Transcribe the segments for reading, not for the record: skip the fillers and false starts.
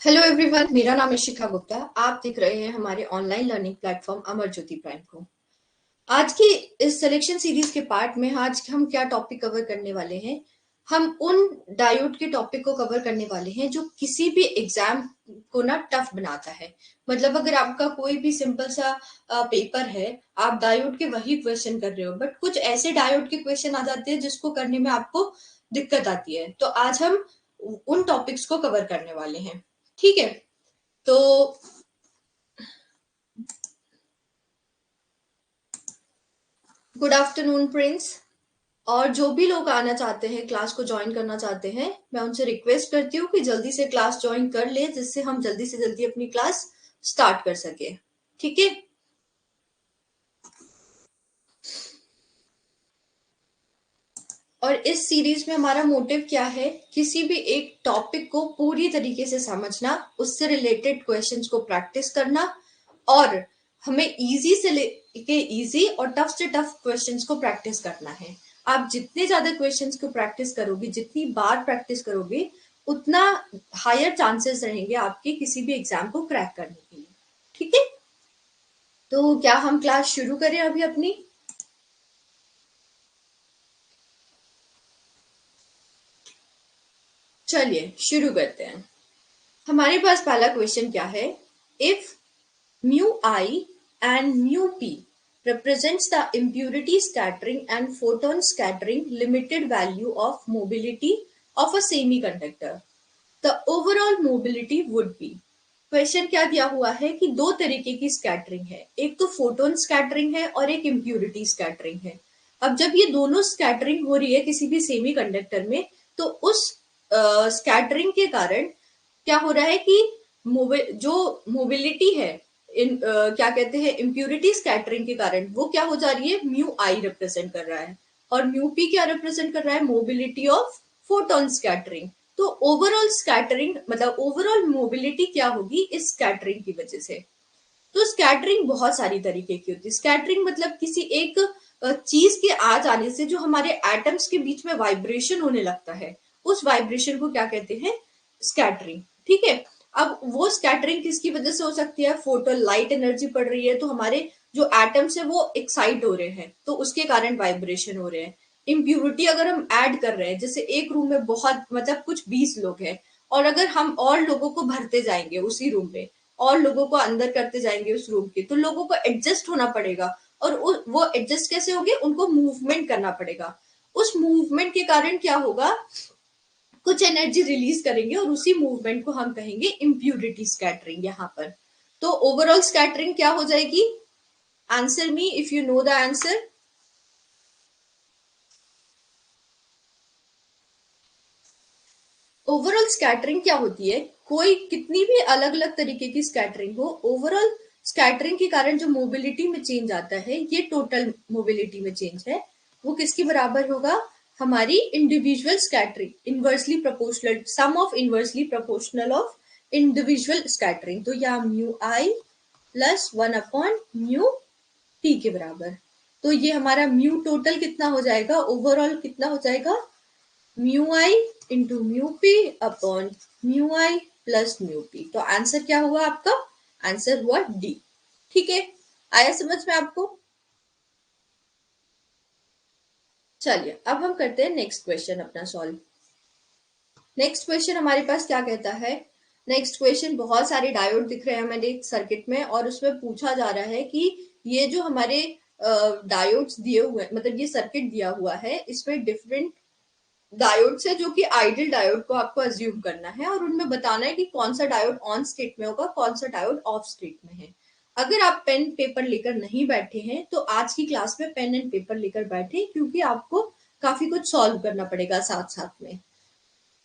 Hello everyone, मेरा नाम है शिखा गुप्ता। आप देख रहे हैं हमारे online learning platform Amar Jyoti prime को। आज की इस सिलेक्शन सीरीज के पार्ट में आज हम क्या टॉपिक कवर करने वाले हैं। हम उन डायोड के टॉपिक को कवर करने वाले हैं जो किसी भी एग्जाम को ना टफ बनाता है। मतलब अगर आपका कोई भी सिंपल सा पेपर है, आप डायोड के वही क्वेश्चन कर रहे हो, बट कुछ ऐसे डायोड के क्वेश्चन आ जाते हैं जिसको करने में आपको दिक्कत आती है। तो आज हम उन टॉपिक्स को कवर करने वाले हैं। ठीक है, तो गुड आफ्टरनून प्रिंस। और जो भी लोग आना चाहते हैं, क्लास को ज्वाइन करना चाहते हैं, मैं उनसे रिक्वेस्ट करती हूँ कि जल्दी से क्लास ज्वाइन कर ले, जिससे हम जल्दी से जल्दी अपनी क्लास स्टार्ट कर सके। ठीक है, और इस सीरीज में हमारा मोटिव क्या है, किसी भी एक टॉपिक को पूरी तरीके से समझना, उससे रिलेटेड क्वेश्चंस को प्रैक्टिस करना, और हमें इजी से लेके इजी और टफ से टफ क्वेश्चंस को प्रैक्टिस करना है। आप जितने ज्यादा क्वेश्चंस को प्रैक्टिस करोगे, जितनी बार प्रैक्टिस करोगे, उतना हायर चांसेस रहेंगे आपके किसी भी एग्जाम को क्रैक करने के लिए। ठीक है, तो क्या हम क्लास शुरू करें अभी अपनी? चलिए शुरू करते हैं। हमारे पास पहला क्वेश्चन क्या है। If mu I and mu p represents the impurity scattering and photon scattering limited value of mobility of a semiconductor, the overall mobility would be। Question क्या दिया हुआ है कि दो तरीके की स्कैटरिंग है, एक तो फोटोन स्कैटरिंग है और एक इम्प्यूरिटी स्कैटरिंग है। अब जब ये दोनों स्कैटरिंग हो रही है किसी भी सेमीकंडक्टर में, तो उस स्कैटरिंग के कारण क्या हो रहा है कि जो मोबिलिटी है, क्या कहते हैं, इम्प्यूरिटी स्कैटरिंग के कारण वो क्या हो जा रही है, म्यू आई रिप्रेजेंट कर रहा है, और म्यू पी क्या रिप्रेजेंट कर रहा है, मोबिलिटी ऑफ फोटोन स्कैटरिंग। तो ओवरऑल स्कैटरिंग मतलब ओवरऑल मोबिलिटी क्या होगी इस स्कैटरिंग की वजह से। तो स्कैटरिंग बहुत सारी तरीके की होती है। स्कैटरिंग मतलब किसी एक चीज के आ जाने से जो हमारे एटम्स के बीच में वाइब्रेशन होने लगता है, उस वाइब्रेशन को क्या कहते हैं, स्कैटरिंग। ठीक है, अब वो स्कैटरिंग किसकी वजह से हो सकती है, फोटो लाइट एनर्जी पड़ रही है तो हमारे जो एटम्स है वो एक्साइट हो रहे हैं, तो उसके कारण वाइब्रेशन हो रहे हैं। इम्प्यूरिटी अगर हम ऐड कर रहे हैं, जैसे एक रूम में बहुत मतलब कुछ 20 लोग हैं, और अगर हम और लोगों को भरते जाएंगे उसी रूम में, और लोगों को अंदर करते जाएंगे उस रूम के, तो लोगों को एडजस्ट होना पड़ेगा, और वो एडजस्ट कैसे होंगे, उनको मूवमेंट करना पड़ेगा। उस मूवमेंट के कारण क्या होगा, कुछ एनर्जी रिलीज करेंगे, और उसी मूवमेंट को हम कहेंगे इम्प्यूरिटी स्कैटरिंग यहाँ पर। तो ओवरऑल स्कैटरिंग क्या हो जाएगी, answer me if you know the answer. Overall scattering क्या होती है, कोई कितनी भी अलग अलग तरीके की स्कैटरिंग हो, ओवरऑल स्कैटरिंग के कारण जो मोबिलिटी में चेंज आता है, ये टोटल मोबिलिटी में चेंज है, वो किसके बराबर होगा, हमारी individual scattering, inversely proportional sum of inversely proportional of individual scattering. तो या म्यू आई प्लस 1 म्यू टी के बराबर। तो ये हमारा म्यू टोटल कितना हो जाएगा, ओवरऑल कितना हो जाएगा, mu I into mu P upon mu I plus mu P. तो आंसर क्या हुआ आपका, आंसर हुआ डी। ठीक है, आया समझ में आपको? चलिए अब हम करते हैं नेक्स्ट क्वेश्चन अपना सॉल्व। नेक्स्ट क्वेश्चन हमारे पास क्या कहता है। नेक्स्ट क्वेश्चन, बहुत सारे डायोड दिख रहे हैं हमारे सर्किट में, और उसमें पूछा जा रहा है कि ये जो हमारे डायोड्स दिए हुए, मतलब ये सर्किट दिया हुआ है, इसमें डिफरेंट डायोड्स है जो कि आइडियल डायोड को आपको अज्यूम करना है, और उनमें बताना है कि कौन सा डायोड ऑन स्टेट में होगा, कौन सा डायोड ऑफ स्टेट में है। अगर आप पेन पेपर लेकर नहीं बैठे हैं तो आज की क्लास में पेन एंड पेपर लेकर बैठे, क्योंकि आपको काफी कुछ सॉल्व करना पड़ेगा साथ साथ में।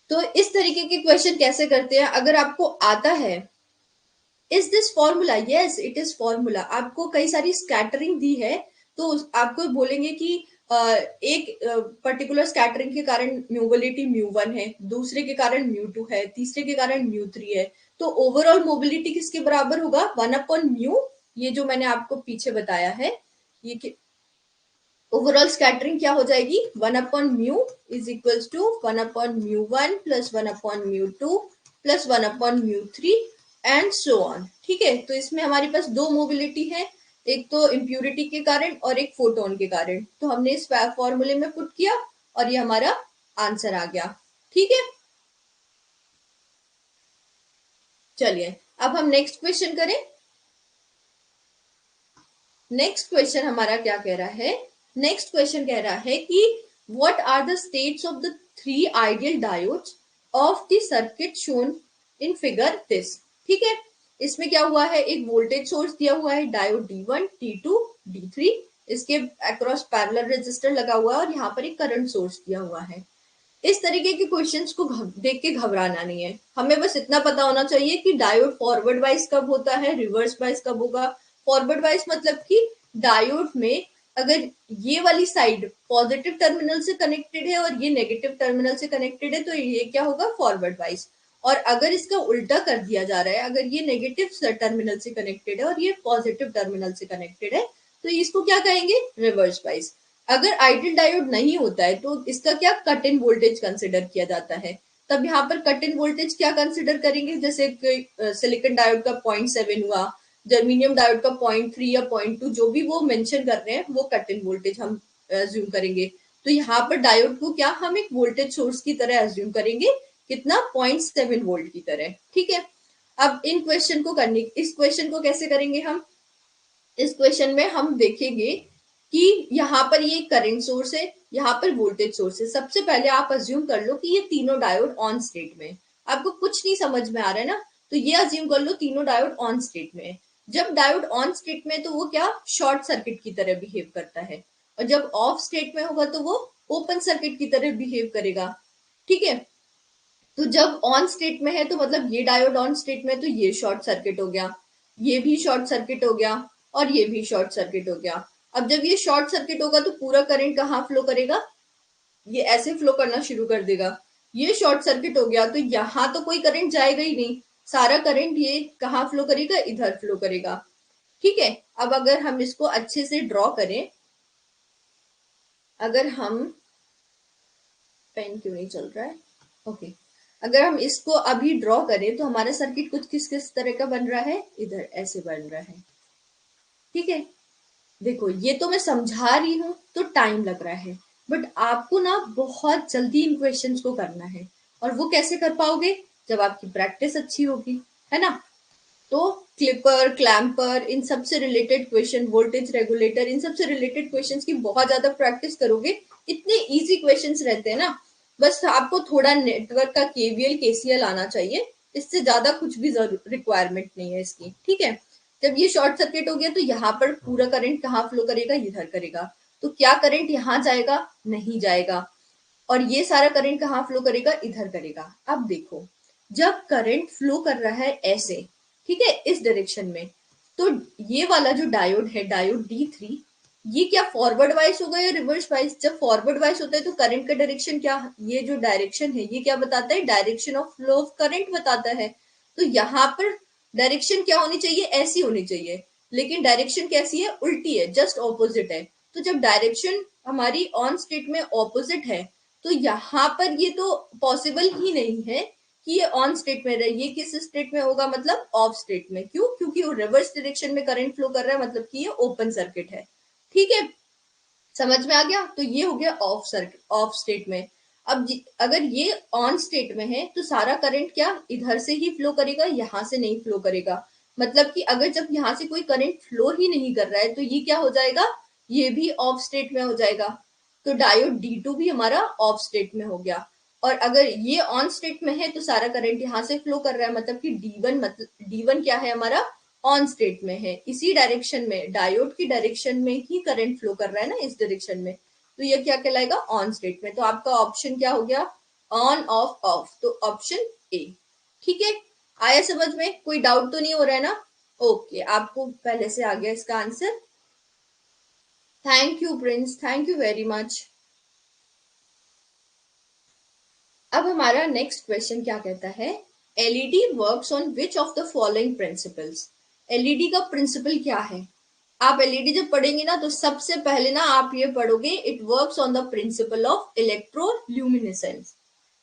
तो इस तरीके के क्वेश्चन कैसे करते हैं, अगर आपको आता है, is this formula, yes it is formula. आपको कई सारी स्कैटरिंग दी है, तो आपको बोलेंगे कि एक पर्टिकुलर स्कैटरिंग के कारण मोबिलिटी म्यू 1 है, दूसरे के कारण म्यू 2 है, तीसरे के कारण म्यू 3 है। तो ओवरऑल मोबिलिटी किसके बराबर होगा, 1/म्यू, ये जो मैंने आपको पीछे बताया है, ये ओवरऑल स्कैटरिंग क्या हो जाएगी, 1/म्यू इज इक्वल्स टू 1/म्यू 1 प्लस 1/म्यू 2 प्लस 1/μ3 एंड सो ऑन। ठीक है, तो इसमें हमारे पास दो मोबिलिटी है, एक तो इम्प्यूरिटी के कारण और एक फोटोन के कारण। तो हमने इस फॉर्मूले में पुट किया और ये हमारा आंसर आ गया। ठीक है, चलिए अब हम नेक्स्ट क्वेश्चन करें। नेक्स्ट क्वेश्चन हमारा क्या कह रहा है? नेक्स्ट क्वेश्चन कह रहा है कि what are the states of the three ideal diodes of the circuit shown in figure this. ठीक है, इसमें क्या हुआ है, एक वोल्टेज सोर्स दिया हुआ है, डायोड D1, D2, D3, इसके अक्रॉस पैरेलल रेजिस्टर लगा हुआ है और यहाँ पर एक करंट सोर्स दिया हुआ है। इस तरीके के क्वेश्चंस को देख के घबराना नहीं है, हमें बस इतना पता होना चाहिए कि डायोड फॉरवर्ड वाइज कब होता है, रिवर्स वाइज कब होगा। फॉरवर्ड वाइज मतलब कि डायोड में अगर ये वाली साइड पॉजिटिव टर्मिनल से कनेक्टेड है और ये नेगेटिव टर्मिनल से कनेक्टेड है तो ये क्या होगा, फॉरवर्ड वाइज। और अगर इसका उल्टा कर दिया जा रहा है, अगर ये नेगेटिव टर्मिनल से कनेक्टेड है और ये पॉजिटिव टर्मिनल से कनेक्टेड है तो इसको क्या कहेंगे, रिवर्स वाइज। अगर आइडियल डायोड नहीं होता है तो इसका क्या, कट इन वोल्टेज कंसिडर किया जाता है। तब यहाँ पर कट इन वोल्टेज क्या कंसिडर करेंगे, जैसे सिलिकॉन डायोड का 0.7 हुआ, जर्मेनियम डायोड का 0.3 या 0.2, जो भी वो मेंशन कर रहे हैं वो कट इन वोल्टेज हम एज्यूम करेंगे। तो यहाँ पर डायोड को क्या हम एक वोल्टेज सोर्स की तरह एज्यूम करेंगे, कितना, 0.7 वोल्ट की तरह। ठीक है, अब इन क्वेश्चन को करने, इस क्वेश्चन को कैसे करेंगे हम, इस क्वेश्चन में हम देखेंगे कि यहाँ पर ये करंट सोर्स है, यहाँ पर वोल्टेज सोर्स है। सबसे पहले आप अज्यूम कर लो कि ये तीनों डायोड ऑन स्टेट में। आपको कुछ नहीं समझ में आ रहा है ना, तो ये अज्यूम कर लो तीनों डायोड ऑन स्टेट में है। जब डायोड ऑन स्टेट में तो वो क्या, शॉर्ट सर्किट की तरह बिहेव करता है, और जब ऑफ स्टेट में होगा तो वो ओपन सर्किट की तरह बिहेव करेगा। ठीक है, तो जब ऑन स्टेट में है तो मतलब ये डायोड ऑन स्टेट में, तो ये शॉर्ट सर्किट हो गया, ये भी शॉर्ट सर्किट हो गया और ये भी शॉर्ट सर्किट हो गया। अब जब ये शॉर्ट सर्किट होगा तो पूरा करंट कहाँ फ्लो करेगा, ये ऐसे फ्लो करना शुरू कर देगा। ये शॉर्ट सर्किट हो गया तो यहाँ तो कोई करंट जाएगा ही नहीं, सारा करंट ये कहाँ फ्लो करेगा, इधर फ्लो करेगा। ठीक है, अब अगर हम इसको अच्छे से ड्रॉ करें, अगर हम, पेन क्यों नहीं चल रहा है, ओके, अगर हम इसको अभी ड्रॉ करें तो हमारा सर्किट कुछ किस किस तरह का बन रहा है, इधर ऐसे बन रहा है। ठीक है, देखो ये तो मैं समझा रही हूँ तो टाइम लग रहा है, बट आपको ना बहुत जल्दी इन क्वेश्चंस को करना है। और वो कैसे कर पाओगे, जब आपकी प्रैक्टिस अच्छी होगी, है ना। तो क्लिपर, क्लैम्पर, इन सब से रिलेटेड क्वेश्चन, वोल्टेज रेगुलेटर, इन सब से रिलेटेड क्वेश्चंस की बहुत ज्यादा प्रैक्टिस करोगे, इतने इजी क्वेश्चंस रहते हैं ना। बस आपको थोड़ा नेटवर्क का केवीएल केसीएल आना चाहिए, इससे ज्यादा कुछ भी रिक्वायरमेंट नहीं है इसकी। ठीक है, जब ये शॉर्ट सर्किट हो गया तो यहाँ पर पूरा करंट कहाँ फ्लो करेगा, इधर करेगा। तो क्या करंट यहाँ जाएगा, नहीं जाएगा। और ये सारा करंट कहाँ फ्लो करेगा, इधर करेगा। अब देखो, जब करंट फ्लो कर रहा है ऐसे, ठीक है, इस डायरेक्शन में, तो ये वाला जो डायोड है, डायोड D3, ये क्या फॉरवर्ड वाइज होगा या रिवर्स वाइज। जब फॉरवर्ड वाइज होता है तो करंट का डायरेक्शन क्या, ये जो डायरेक्शन है ये क्या बताता है, direction of flow of current बताता है। तो यहाँ पर डायरेक्शन क्या होनी चाहिए, ऐसी होनी चाहिए, लेकिन डायरेक्शन कैसी है, उल्टी है, जस्ट ऑपोजिट है। तो जब डायरेक्शन हमारी ऑन स्टेट में ऑपोजिट है तो यहाँ पर ये तो पॉसिबल ही नहीं है कि ये ऑन स्टेट में रहे। ये किस स्टेट में होगा, मतलब ऑफ स्टेट में। क्यों, क्योंकि वो रिवर्स डायरेक्शन में करंट फ्लो कर रहा है, मतलब कि ये ओपन सर्किट है। ठीक है, समझ में आ गया। तो ये हो गया ऑफ सर्किट, ऑफ स्टेट में। अब अगर ये ऑन स्टेट में है तो सारा करंट क्या इधर से ही फ्लो करेगा, यहाँ से नहीं फ्लो करेगा। मतलब कि अगर जब यहाँ से कोई करंट फ्लो ही नहीं कर रहा है तो ये क्या हो जाएगा, ये भी ऑफ स्टेट में हो जाएगा। तो डायोड D2 भी हमारा ऑफ स्टेट में हो गया। और अगर ये ऑन स्टेट में है तो सारा करंट यहाँ से फ्लो कर रहा है, मतलब कि D1, मतलब D1 क्या है हमारा, ऑन स्टेट में है, इसी डायरेक्शन में, डायोड की डायरेक्शन में ही करंट फ्लो कर रहा है ना, इस डायरेक्शन में। तो ये क्या कहलाएगा, ऑन स्टेट में। तो आपका ऑप्शन क्या हो गया, ऑन ऑफ ऑफ, तो ऑप्शन ए। ठीक है, आया समझ में, कोई डाउट तो नहीं हो रहा है ना। ओके, आपको पहले से आ गया इसका answer. Thank you Prince, thank you very much. अब हमारा नेक्स्ट क्वेश्चन क्या कहता है, LED works on which of the following principles. LED का प्रिंसिपल क्या है। आप एलईडी जब पढ़ेंगे ना तो सबसे पहले ना आप ये पढ़ोगे, it works on the principle of electroluminescence.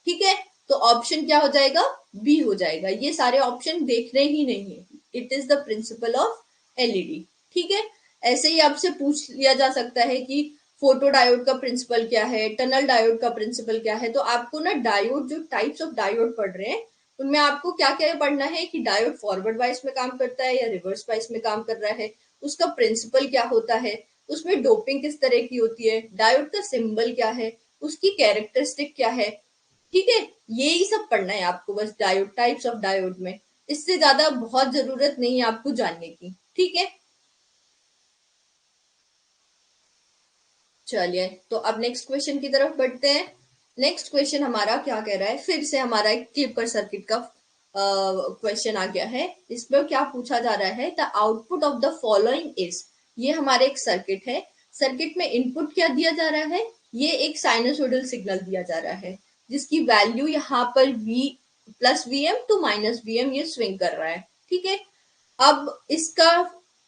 ठीक है, तो ऑप्शन क्या हो जाएगा, बी हो जाएगा। ये सारे ऑप्शन देखने ही नहीं है। It is the principle of LED. ठीक है, ऐसे ही आपसे पूछ लिया जा सकता है कि फोटो डायोड का प्रिंसिपल क्या है, टनल डायोड का प्रिंसिपल क्या है। तो आपको ना डायोड, जो टाइप्स ऑफ डायोड पढ़ रहे हैं उनमें आपको क्या क्या पढ़ना है कि डायोड फॉरवर्ड वाइस में काम करता है या रिवर्स वाइस में काम कर रहा है, उसका प्रिंसिपल क्या होता है, उसमें डोपिंग किस तरह की होती है, डायोड का सिंबल क्या है, उसकी कैरेक्टरिस्टिक क्या है। ठीक है, यही सब पढ़ना है आपको बस डायोड, टाइप्स ऑफ डायोड में। इससे ज्यादा बहुत जरूरत नहीं है आपको जानने की। ठीक है, चलिए तो अब नेक्स्ट क्वेश्चन की तरफ बढ़ते हैं। नेक्स्ट क्वेश्चन हमारा क्या कह रहा है, फिर से हमारा एक क्लिपर सर्किट का क्वेश्चन आ गया है। इसमें क्या पूछा जा रहा है, the output of the following is. ये हमारे एक सर्किट है, सर्किट में इनपुट क्या दिया जा रहा है, ये एक साइनसोइडल सिग्नल दिया जा रहा है जिसकी वैल्यू यहाँ पर v plus v m to minus v m ये स्विंग कर रहा है। ठीक है, अब इसका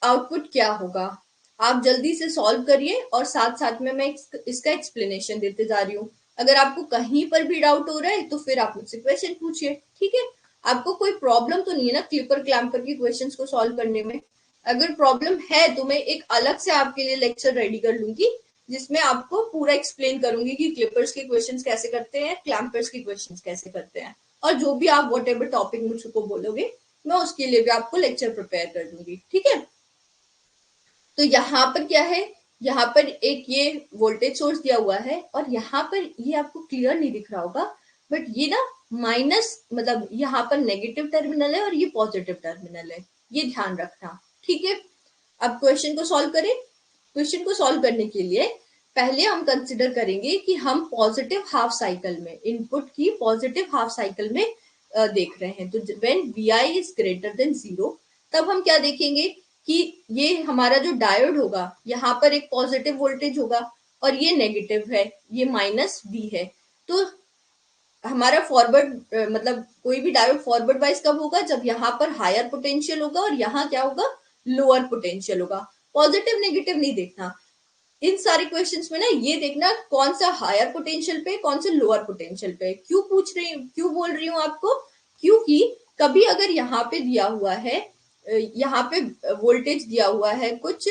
आउटपुट क्या होगा, आप जल्दी से सॉल्व करिए और साथ साथ में मैं इसका एक्सप्लेनेशन देते जा रही हूँ। अगर आपको कहीं पर भी डाउट हो रहा है तो फिर आप मुझसे क्वेश्चन पूछिए। ठीक है, आपको कोई प्रॉब्लम तो नहीं है ना क्लिपर क्लैम्पर की क्वेश्चंस को सॉल्व करने में। अगर प्रॉब्लम है तो मैं एक अलग से आपके लिए लेक्चर रेडी कर लूंगी जिसमें आपको पूरा एक्सप्लेन करूंगी कि क्लिपर्स के क्वेश्चंस कैसे करते हैं, क्लैम्पर्स के क्वेश्चंस कैसे करते हैं, और जो भी आप वट एवर टॉपिक मुझको बोलोगे मैं उसके लिए भी आपको लेक्चर प्रिपेयर कर दूंगी। ठीक है, तो यहाँ पर क्या है, यहाँ पर एक ये वोल्टेज सोर्स दिया हुआ है और यहाँ पर ये आपको क्लियर नहीं दिख रहा होगा बट ये ना माइनस, मतलब यहाँ पर नेगेटिव टर्मिनल है और ये पॉजिटिव टर्मिनल है, ये ध्यान रखना। ठीक है, अब क्वेश्चन को सॉल्व करें। क्वेश्चन को सॉल्व करने के लिए पहले हम कंसिडर करेंगे कि हम पॉजिटिव हाफ साइकिल में, इनपुट की पॉजिटिव हाफ साइकिल में देख रहे हैं। तो when v i is greater than zero तब हम क्या देखेंगे कि ये हमारा जो डायोड होगा यहाँ पर एक पॉजिटिव वोल्टेज होगा और ये नेगेटिव है, ये माइनस वी है। तो हमारा फॉरवर्ड मतलब कोई भी डायोड फॉरवर्ड वाइज कब होगा, जब यहाँ पर हायर पोटेंशियल होगा और यहाँ क्या होगा, लोअर पोटेंशियल होगा। पॉजिटिव नेगेटिव नहीं देखना इन सारे क्वेश्चंस में ना, ये देखना कौन सा हायर पोटेंशियल पे कौन सा लोअर पोटेंशियल पे। क्यों पूछ रही हूँ, क्यों बोल रही हूँ आपको, क्योंकि कभी अगर यहाँ पे दिया हुआ है, यहाँ पे वोल्टेज दिया हुआ है कुछ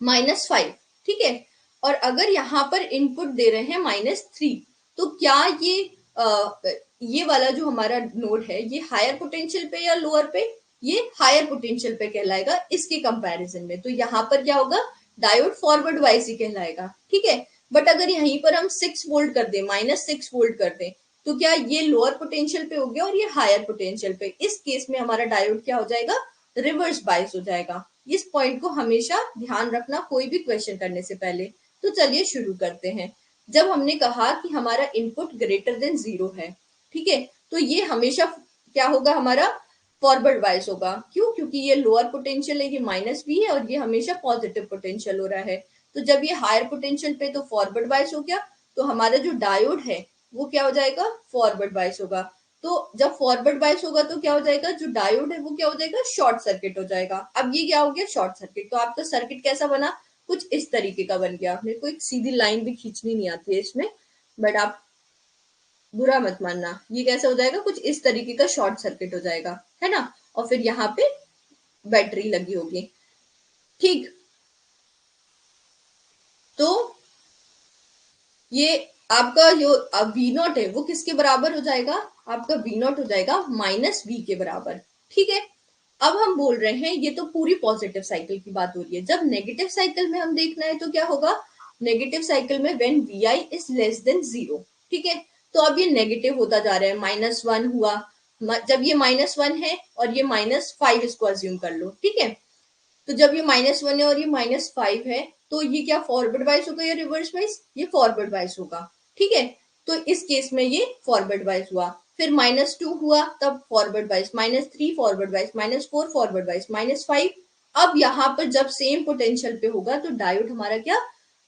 -5, ठीक है, और अगर यहाँ पर इनपुट दे रहे हैं -3, तो क्या ये वाला जो हमारा नोड है ये हायर पोटेंशियल पे या लोअर पे, ये हायर पोटेंशियल पे कहलाएगा इसके कंपैरिजन में। तो यहाँ पर क्या होगा, डायोड फॉरवर्ड वाइज ही कहलाएगा। ठीक है, बट अगर यहीं पर हम 6 वोल्ट कर दें, -6 वोल्ट कर दें, तो क्या ये लोअर पोटेंशियल पे हो गया और ये हायर पोटेंशियल पे। इस केस में हमारा डायोड क्या हो जाएगा, रिवर्स बाइस हो जाएगा। इस पॉइंट को हमेशा ध्यान रखना कोई भी क्वेश्चन करने से पहले। तो चलिए शुरू करते हैं। जब हमने कहा कि हमारा इनपुट ग्रेटर देन जीरो है, ठीक है, तो ये हमेशा क्या होगा, हमारा फॉरवर्ड बायस होगा। क्यों, क्योंकि ये लोअर पोटेंशियल है, ये माइनस भी है और ये हमेशा पॉजिटिव पोटेंशियल हो रहा है। तो जब ये हायर पोटेंशियल पे तो फॉरवर्ड बायस हो गया, तो हमारा जो डायोड है वो क्या हो जाएगा, फॉरवर्ड बायस होगा। तो जब फॉरवर्ड बायस होगा तो क्या हो जाएगा, जो डायोड है वो क्या हो जाएगा, शॉर्ट सर्किट हो जाएगा। अब ये क्या हो गया, शॉर्ट सर्किट। तो आपका सर्किट कैसा बना, कुछ इस तरीके का बन गया। मेरे को एक सीधी लाइन भी खींचनी नहीं आती है इसमें, बट आप बुरा मत मानना। ये कैसे हो जाएगा, कुछ इस तरीके का शॉर्ट सर्किट हो जाएगा, है ना। और फिर यहाँ पे बैटरी लगी होगी। ठीक, तो ये आपका जो वी नॉट है वो किसके बराबर हो जाएगा, आपका वी नॉट हो जाएगा -v के बराबर। ठीक है, अब हम बोल रहे हैं, ये तो पूरी पॉजिटिव साइकिल की बात हो रही है। जब नेगेटिव साइकिल में हम देखना है तो क्या होगा, नेगेटिव साइकिल में when v i is less than zero. ठीक है, तो अब ये नेगेटिव होता जा रहा है, -1 हुआ। जब ये -1 है और ये -5 इसको अज्यूम कर लो। ठीक है, तो जब ये -1 है और ये -5 है, तो ये क्या फॉरवर्ड वाइज होगा या रिवर्स वाइज, ये फॉरवर्ड वाइज होगा। ठीक है, तो इस केस में ये फॉरवर्ड वाइज हुआ। फिर -2 हुआ तब forward wise, -3 forward wise, -4 forward wise, -5। अब यहाँ पर जब सेम पोटेंशियल पे होगा तो डायोड हमारा क्या,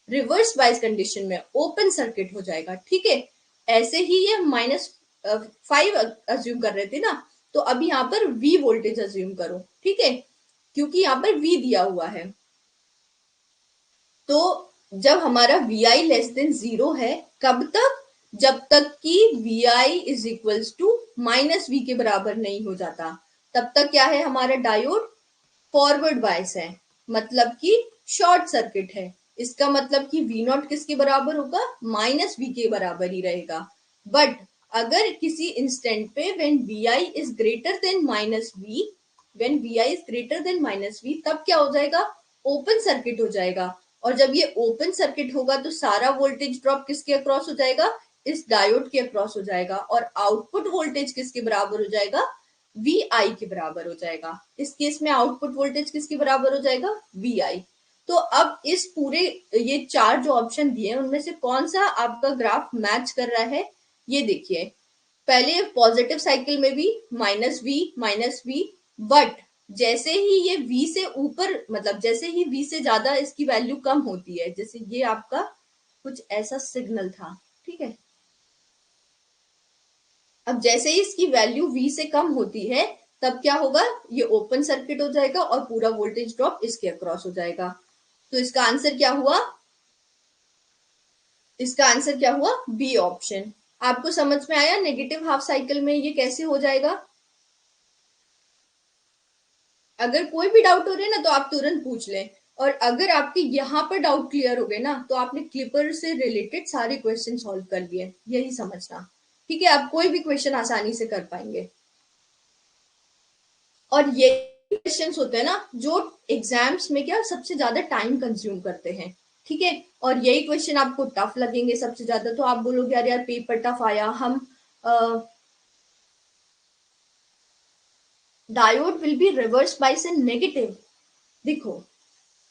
रिवर्स वाइज कंडीशन में ओपन सर्किट हो जाएगा। ठीक है, ऐसे ही ये -5 अज्यूम कर रहे थे ना, तो अब यहाँ पर V वोल्टेज अज्यूम करो। ठीक है, क्योंकि यहाँ पर V दिया हुआ है। तो जब हमारा v i less than zero है, कब तक, जब तक कि Vi is equals to minus v के बराबर नहीं हो जाता, तब तक क्या है हमारा डायोड फॉरवर्ड बायस है, मतलब कि शॉर्ट सर्किट है। इसका मतलब कि वी नॉट किसके बराबर होगा, माइनस वी के बराबर ही रहेगा। बट अगर किसी इंस्टेंट पे when Vi is greater than minus v, when Vi is greater than minus v, तब क्या हो जाएगा, ओपन सर्किट हो जाएगा। और जब ये ओपन सर्किट होगा तो सारा वोल्टेज ड्रॉप किसके अक्रॉस हो जाएगा, इस डायोड के अक्रॉस हो जाएगा, और आउटपुट वोल्टेज किसके बराबर हो जाएगा, वी आई के बराबर हो जाएगा। इस केस में आउटपुट वोल्टेज किसके बराबर हो जाएगा, वी आई। तो अब इस पूरे ये चार जो ऑप्शन दिए हैं उनमें से कौन सा आपका ग्राफ मैच कर रहा है, ये देखिए। पहले पॉजिटिव साइकिल में भी माइनस वी, बट जैसे ही ये v से ऊपर, मतलब जैसे ही v से ज्यादा इसकी वैल्यू कम होती है, जैसे ये आपका कुछ ऐसा सिग्नल था, ठीक है। अब जैसे ही इसकी वैल्यू v से कम होती है, तब क्या होगा, ये ओपन सर्किट हो जाएगा और पूरा वोल्टेज ड्रॉप इसके अक्रॉस हो जाएगा। तो इसका आंसर क्या हुआ, इसका आंसर क्या हुआ, बी ऑप्शन। आपको समझ में आया नेगेटिव हाफ साइकिल में ये कैसे हो जाएगा। अगर कोई भी डाउट हो रहा है ना तो आप तुरंत पूछ लें, और अगर आपके यहाँ पर डाउट क्लियर हो गए ना तो आपने क्लिपर से रिलेटेड सारे क्वेश्चन सॉल्व कर लिए, यही समझना। ठीक है, आप कोई भी क्वेश्चन आसानी से कर पाएंगे। और ये क्वेश्चंस होते हैं ना जो एग्जाम्स में क्या सबसे ज्यादा टाइम कंज्यूम करते हैं, ठीक है। और यही क्वेश्चन आपको टफ लगेंगे सबसे ज्यादा, तो आप बोलोगे यार यार पेपर टफ आया, हम diode will be reverse bias in negative. देखो,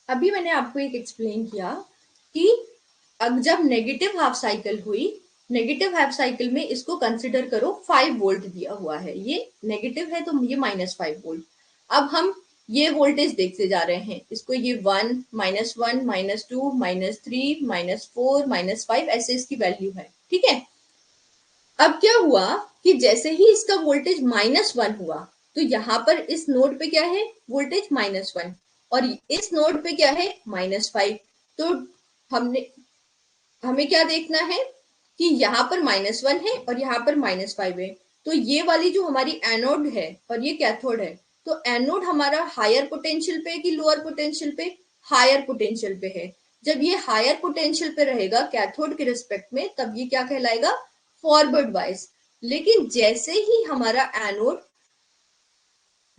अभी मैंने आपको एक एक्सप्लेन किया कि अब जब नेगेटिव हाफ साइकिल हुई, नेगेटिव हाफ साइकिल में इसको कंसिडर करो 5 वोल्ट दिया हुआ है, ये नेगेटिव है तो ये -5 वोल्ट। अब हम ये वोल्टेज देखते जा रहे हैं, इसको ये 1 -1 -2 -3 -4 -5 ऐसे इसकी वैल्यू है, ठीक है। अब क्या हुआ कि जैसे ही इसका वोल्टेज -1 हुआ, तो यहाँ पर इस नोड पे क्या है, वोल्टेज -1, और इस नोड पे क्या है, -5। तो हमने हमें क्या देखना है कि यहाँ पर -1 है और यहाँ पर -5 है। तो ये वाली जो हमारी एनोड है और ये कैथोड है, तो एनोड हमारा हायर पोटेंशियल पे कि लोअर पोटेंशियल पे, हायर पोटेंशियल पे है। जब ये हायर पोटेंशियल पे रहेगा कैथोड के रिस्पेक्ट में, तब ये क्या कहलाएगा, फॉरवर्ड बायस। लेकिन जैसे ही हमारा एनोड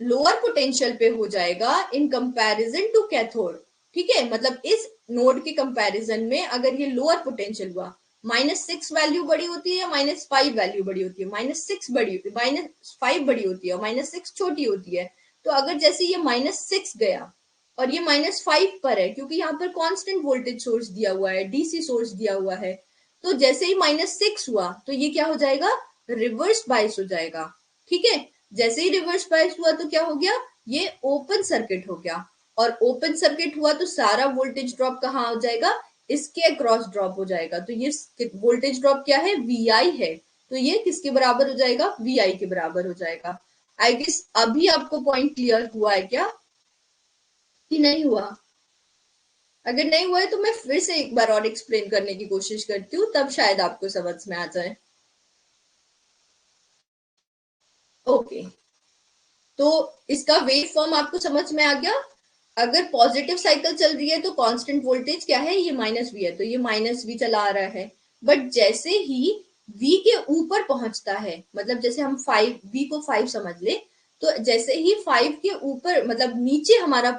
लोअर पोटेंशियल पे हो जाएगा इन कंपैरिजन टू कैथोड, ठीक है, मतलब इस नोड के कंपैरिजन में अगर ये लोअर पोटेंशियल हुआ, -6 वैल्यू बड़ी होती है, -5 वैल्यू बड़ी होती है, -6 बड़ी होती है, -5 बड़ी होती है और -6 छोटी होती है। तो अगर जैसे ये -6 गया और ये -5 पर है, क्योंकि यहाँ पर कांस्टेंट वोल्टेज सोर्स दिया हुआ है, डीसी सोर्स दिया हुआ है, तो जैसे ही -6 हुआ तो ये क्या हो जाएगा, रिवर्स बायस हो जाएगा, ठीक है। जैसे ही रिवर्स बायस हुआ तो क्या हो गया, ये ओपन सर्किट हो गया, और ओपन सर्किट हुआ तो सारा वोल्टेज ड्रॉप कहाँ हो जाएगा, इसके अक्रॉस ड्रॉप हो जाएगा। तो ये वोल्टेज ड्रॉप क्या है, वी आई है, तो ये किसके बराबर हो जाएगा, वी आई के बराबर हो जाएगा। आई गेस अभी आपको पॉइंट क्लियर हुआ है क्या, कि नहीं हुआ। अगर नहीं हुआ है तो मैं फिर से एक बार और एक्सप्लेन करने की कोशिश करती हूँ, तब शायद आपको समझ में आ जाए। ओके, तो इसका वेव फॉर्म आपको समझ में आ गया। अगर पॉजिटिव साइकिल चल रही है तो कांस्टेंट वोल्टेज क्या है, ये -v है, तो ये -v चला आ रहा है। बट जैसे ही v के ऊपर पहुंचता है, मतलब जैसे हम 5 v को 5 समझ ले, तो जैसे ही 5 के ऊपर मतलब नीचे हमारा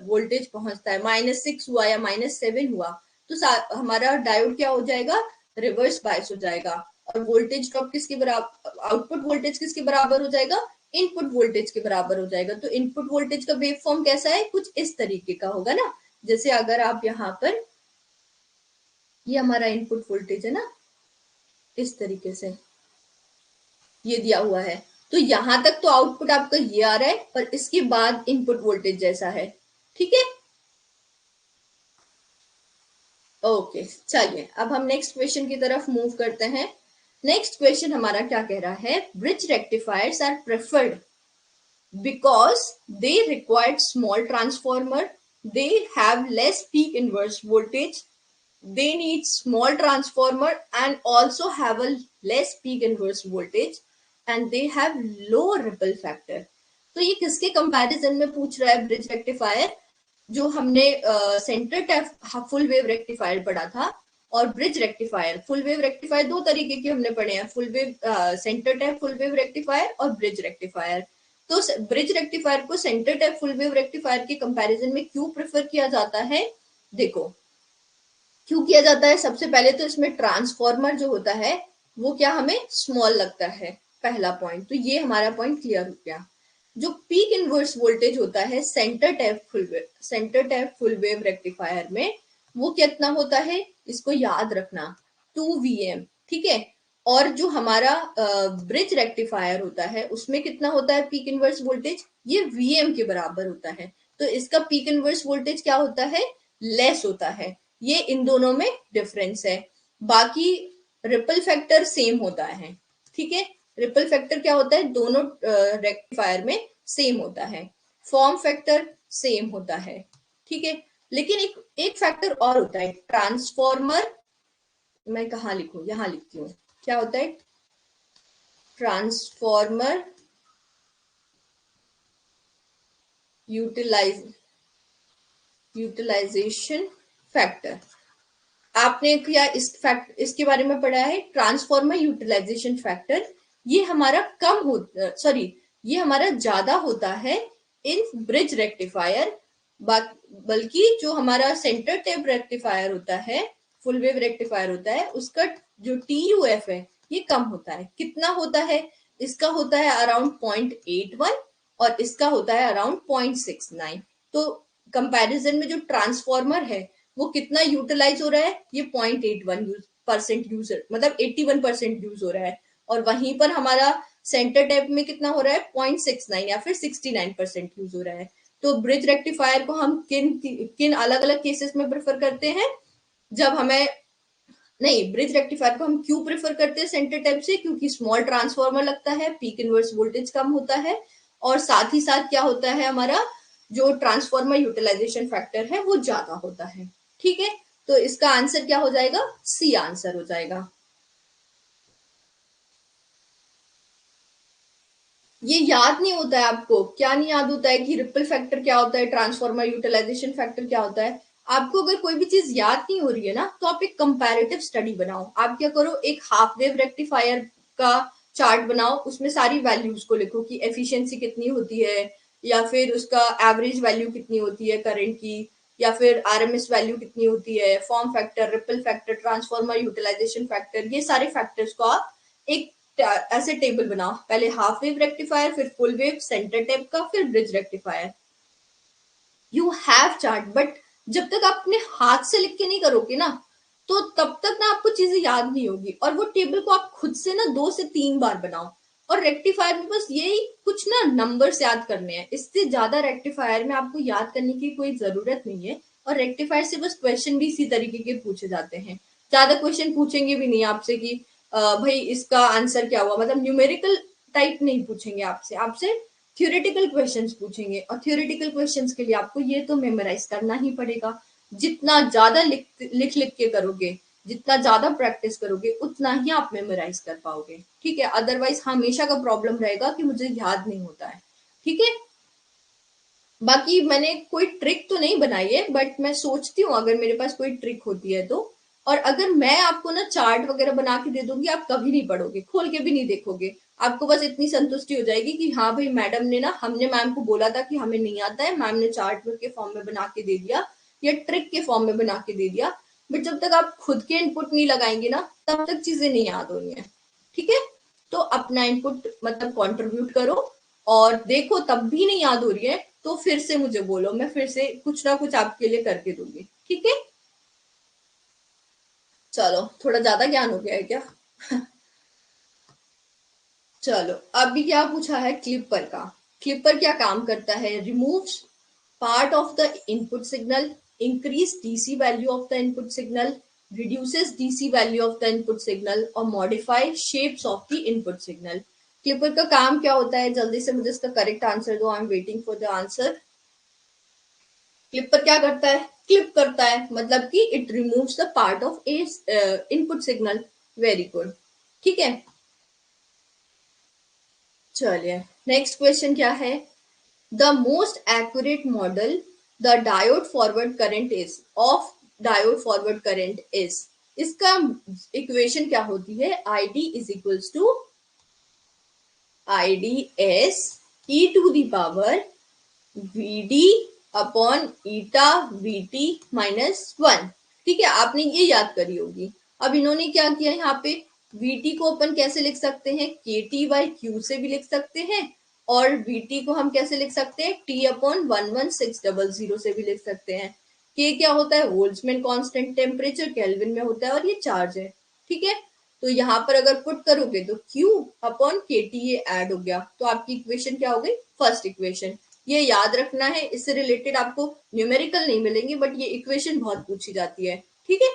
वोल्टेज पहुंचता है, -6 हुआ या -7 हुआ, तो हमारा डायोड क्या हो जाएगा, रिवर्स बायस हो जाएगा, और वोल्टेज ड्रॉप किसके बराबर, आउटपुट वोल्टेज किसके बराबर हो जाएगा, इनपुट वोल्टेज के बराबर हो जाएगा। तो इनपुट वोल्टेज का वेव फॉर्म कैसा है, कुछ इस तरीके का होगा ना। जैसे अगर आप यहाँ पर, ये हमारा इनपुट वोल्टेज है ना, इस तरीके से ये दिया हुआ है, तो यहां तक तो आउटपुट आपका ये आ रहा है, पर इसके बाद इनपुट वोल्टेज जैसा है, ठीक है। ओके, चलिए अब हम नेक्स्ट क्वेश्चन की तरफ मूव करते हैं। नेक्स्ट क्वेश्चन हमारा क्या कह रहा है, bridge rectifiers are preferred because they required small transformer, they have less peak inverse voltage, they need small transformer and also have a less peak inverse voltage and they have low ripple factor. तो ये किसके comparison में पूछ रहा है? Bridge rectifier, जो हमने centre tap full wave rectifier पढ़ा था, और bridge rectifier. Full wave rectifier दो तरीके के हमने पढ़े हैं, full wave centre tap full wave rectifier और ब्रिज रेक्टिफायर। तो ब्रिज रेक्टिफायर को centre tap full wave rectifier के कंपैरिजन में क्यों प्रेफर किया जाता है? देखो क्यों किया जाता है। सबसे पहले तो इसमें ट्रांसफॉर्मर जो होता है वो क्या हमें स्मॉल लगता है, पहला पॉइंट। तो ये हमारा पॉइंट क्लियर हो गया। जो पीक इनवर्स वोल्टेज होता है centre tap full wave rectifier में, वो कितना होता है? इसको याद रखना, 2 VM, ठीक है। और जो हमारा ब्रिज रेक्टिफायर होता है उसमें कितना होता है पीक इनवर्स वोल्टेज? ये VM के बराबर होता है। तो इसका पीक इनवर्स वोल्टेज क्या होता है? लेस होता है। ये इन दोनों में डिफरेंस है। बाकी रिपल फैक्टर सेम होता है, ठीक है। रिपल फैक्टर क्या होता है? दोनों रेक्टिफायर में सेम होता है। फॉर्म फैक्टर सेम होता है, ठीक है। लेकिन एक फैक्टर और होता है, ट्रांसफॉर्मर। मैं कहा लिखूं? यहां लिखती हूँ। क्या होता है? Transformer utilisation factor. आपने क्या इसके बारे में पढ़ा है? ट्रांसफॉर्मर यूटिलाइजेशन फैक्टर ये हमारा ये हमारा ज्यादा होता है इन ब्रिज रेक्टिफायर। बल्कि जो हमारा सेंटर टैप रेक्टिफायर होता है, फुल वेव रेक्टिफायर होता है, उसका जो TUF है ये कम होता है। कितना होता है? इसका होता है अराउंड 0.81 और इसका होता है अराउंड 0.69। तो कंपैरिजन में जो ट्रांसफॉर्मर है वो कितना यूटिलाइज हो रहा है? ये 0.81% यूजर, मतलब 81% यूज हो रहा है। और वहीं पर हमारा सेंटर टैप में कितना हो रहा है? 0.69 या फिर 69% यूज हो रहा है। तो ब्रिज रेक्टिफायर को हम किन किन अलग अलग केसेस में प्रेफर करते हैं? जब हमें नहीं, ब्रिज रेक्टिफायर को हम क्यों प्रेफर करते हैं सेंटर टैप से? क्योंकि स्मॉल ट्रांसफॉर्मर लगता है, पीक इनवर्स वोल्टेज कम होता है, और साथ ही साथ क्या होता है, हमारा जो ट्रांसफॉर्मर यूटिलाइजेशन फैक्टर है वो ज्यादा होता है, ठीक है। तो इसका आंसर क्या हो जाएगा? सी आंसर हो जाएगा। ये याद नहीं होता है आपको? क्या नहीं याद होता है कि रिपल फैक्टर क्या होता है, ट्रांसफॉर्मर यूटिलाइजेशन फैक्टर क्या होता है? आपको अगर कोई भी चीज याद नहीं हो रही है ना, तो आप एक कंपैरेटिव स्टडी बनाओ। आप क्या करो, एक हाफ वेव रेक्टिफायर का चार्ट बनाओ, उसमें सारी वैल्यूज को लिखो कि एफिशिएंसी कितनी होती है, या फिर उसका एवरेज वैल्यू कितनी होती है करंट की, या फिर RMS वैल्यू कितनी होती है, form factor, ripple factor, transformer utilisation factor, ये सारे फैक्टर्स को आप एक ऐसे टेबल बनाओ। पहले हाफ वेव रेक्टिफायर, फिर फुल वेव, सेंटर टेप का, फिर bridge rectifier. You have chart, but जब तक आप अपने हाथ से लिख के नहीं करोगे ना, तो तब तक ना आपको चीजें याद नहीं होगी। और वो टेबल को आप खुद से ना 2 से 3 बार बनाओ। और रेक्टिफायर में बस यही कुछ ना नंबर्स याद करने हैं, इससे ज्यादा रेक्टिफायर में आपको याद करने की कोई जरूरत नहीं है। और रेक्टिफायर से बस क्वेश्चन भी इसी तरीके के पूछे जाते हैं। ज्यादा क्वेश्चन पूछेंगे भी नहीं आपसे कि भाई इसका आंसर क्या हुआ, मतलब न्यूमेरिकल टाइप नहीं पूछेंगे आपसे। आपसे थ्योरेटिकल क्वेश्चंस पूछेंगे, और थ्योरेटिकल क्वेश्चंस के लिए आपको ये तो मेमोराइज करना ही पड़ेगा। जितना ज्यादा लिख लिख के करोगे, जितना ज्यादा प्रैक्टिस करोगे, उतना ही आप मेमोराइज कर पाओगे, ठीक है। अदरवाइज हमेशा का प्रॉब्लम रहेगा कि मुझे याद नहीं होता है, ठीक है। बाकी मैंने कोई ट्रिक तो नहीं बनाई है, बट मैं सोचती हूँ अगर मेरे पास कोई ट्रिक होती है तो। और अगर मैं आपको ना चार्ट वगैरह बना के दे दूंगी, आप कभी नहीं पढ़ोगे, खोल के भी नहीं देखोगे। आपको बस इतनी संतुष्टि हो जाएगी कि हाँ भाई मैडम ने ना, हमने मैम को बोला था कि हमें नहीं आता है, मैम ने चार्ट के फॉर्म में बना के दे दिया या ट्रिक के फॉर्म में बना के दे दिया। बट जब तक आप खुद के इनपुट नहीं लगाएंगे ना, तब तक चीजें नहीं याद होनी है, ठीक है। तो अपना इनपुट मतलब कंट्रीब्यूट करो, और देखो तब भी नहीं याद हो रही है तो फिर से मुझे बोलो, मैं फिर से कुछ ना कुछ आपके लिए करके दूंगी, ठीक है। चलो, थोड़ा ज्यादा ज्ञान हो गया है क्या? चलो, अभी क्या पूछा है क्लिपर का। क्लिपर क्या काम करता है? Removes part of the input signal, increase DC value of the input signal, reduces DC value of the input signal और modify shapes of the input signal। Clipper का काम क्या होता है? जल्दी से मुझे इसका करेक्ट आंसर दो, I am waiting for the answer. Clipper क्या करता है? क्लिप करता है, मतलब कि it removes the part of a input signal. Very good. ठीक है, चलिए नेक्स्ट क्वेश्चन क्या है। The most accurate model the diode forward current is of diode forward current is, इसका इक्वेशन क्या होती है। I d is equals to i d s e to the power v d upon eta we T -1। ठीक है, आपने ये याद करी होगी। अब इन्होंने क्या किया यहाँ पे, वीटी को अपन कैसे लिख सकते हैं, के टी बाई क्यू से भी लिख सकते हैं, और वीटी को हम कैसे लिख सकते हैं, टी अपॉन 11600 से भी लिख सकते हैं। के क्या होता है, बोल्ट्जमैन कांस्टेंट, टेम्परेचर केल्विन में होता है, और ये चार्ज है। ठीक है, तो यहाँ पर अगर पुट करोगे तो Q अपॉन के टी ये ऐड हो गया, तो आपकी इक्वेशन क्या हो गई, फर्स्ट इक्वेशन। ये याद रखना है, इससे रिलेटेड आपको न्यूमेरिकल नहीं मिलेंगे, बट ये इक्वेशन बहुत पूछी जाती है। ठीक है,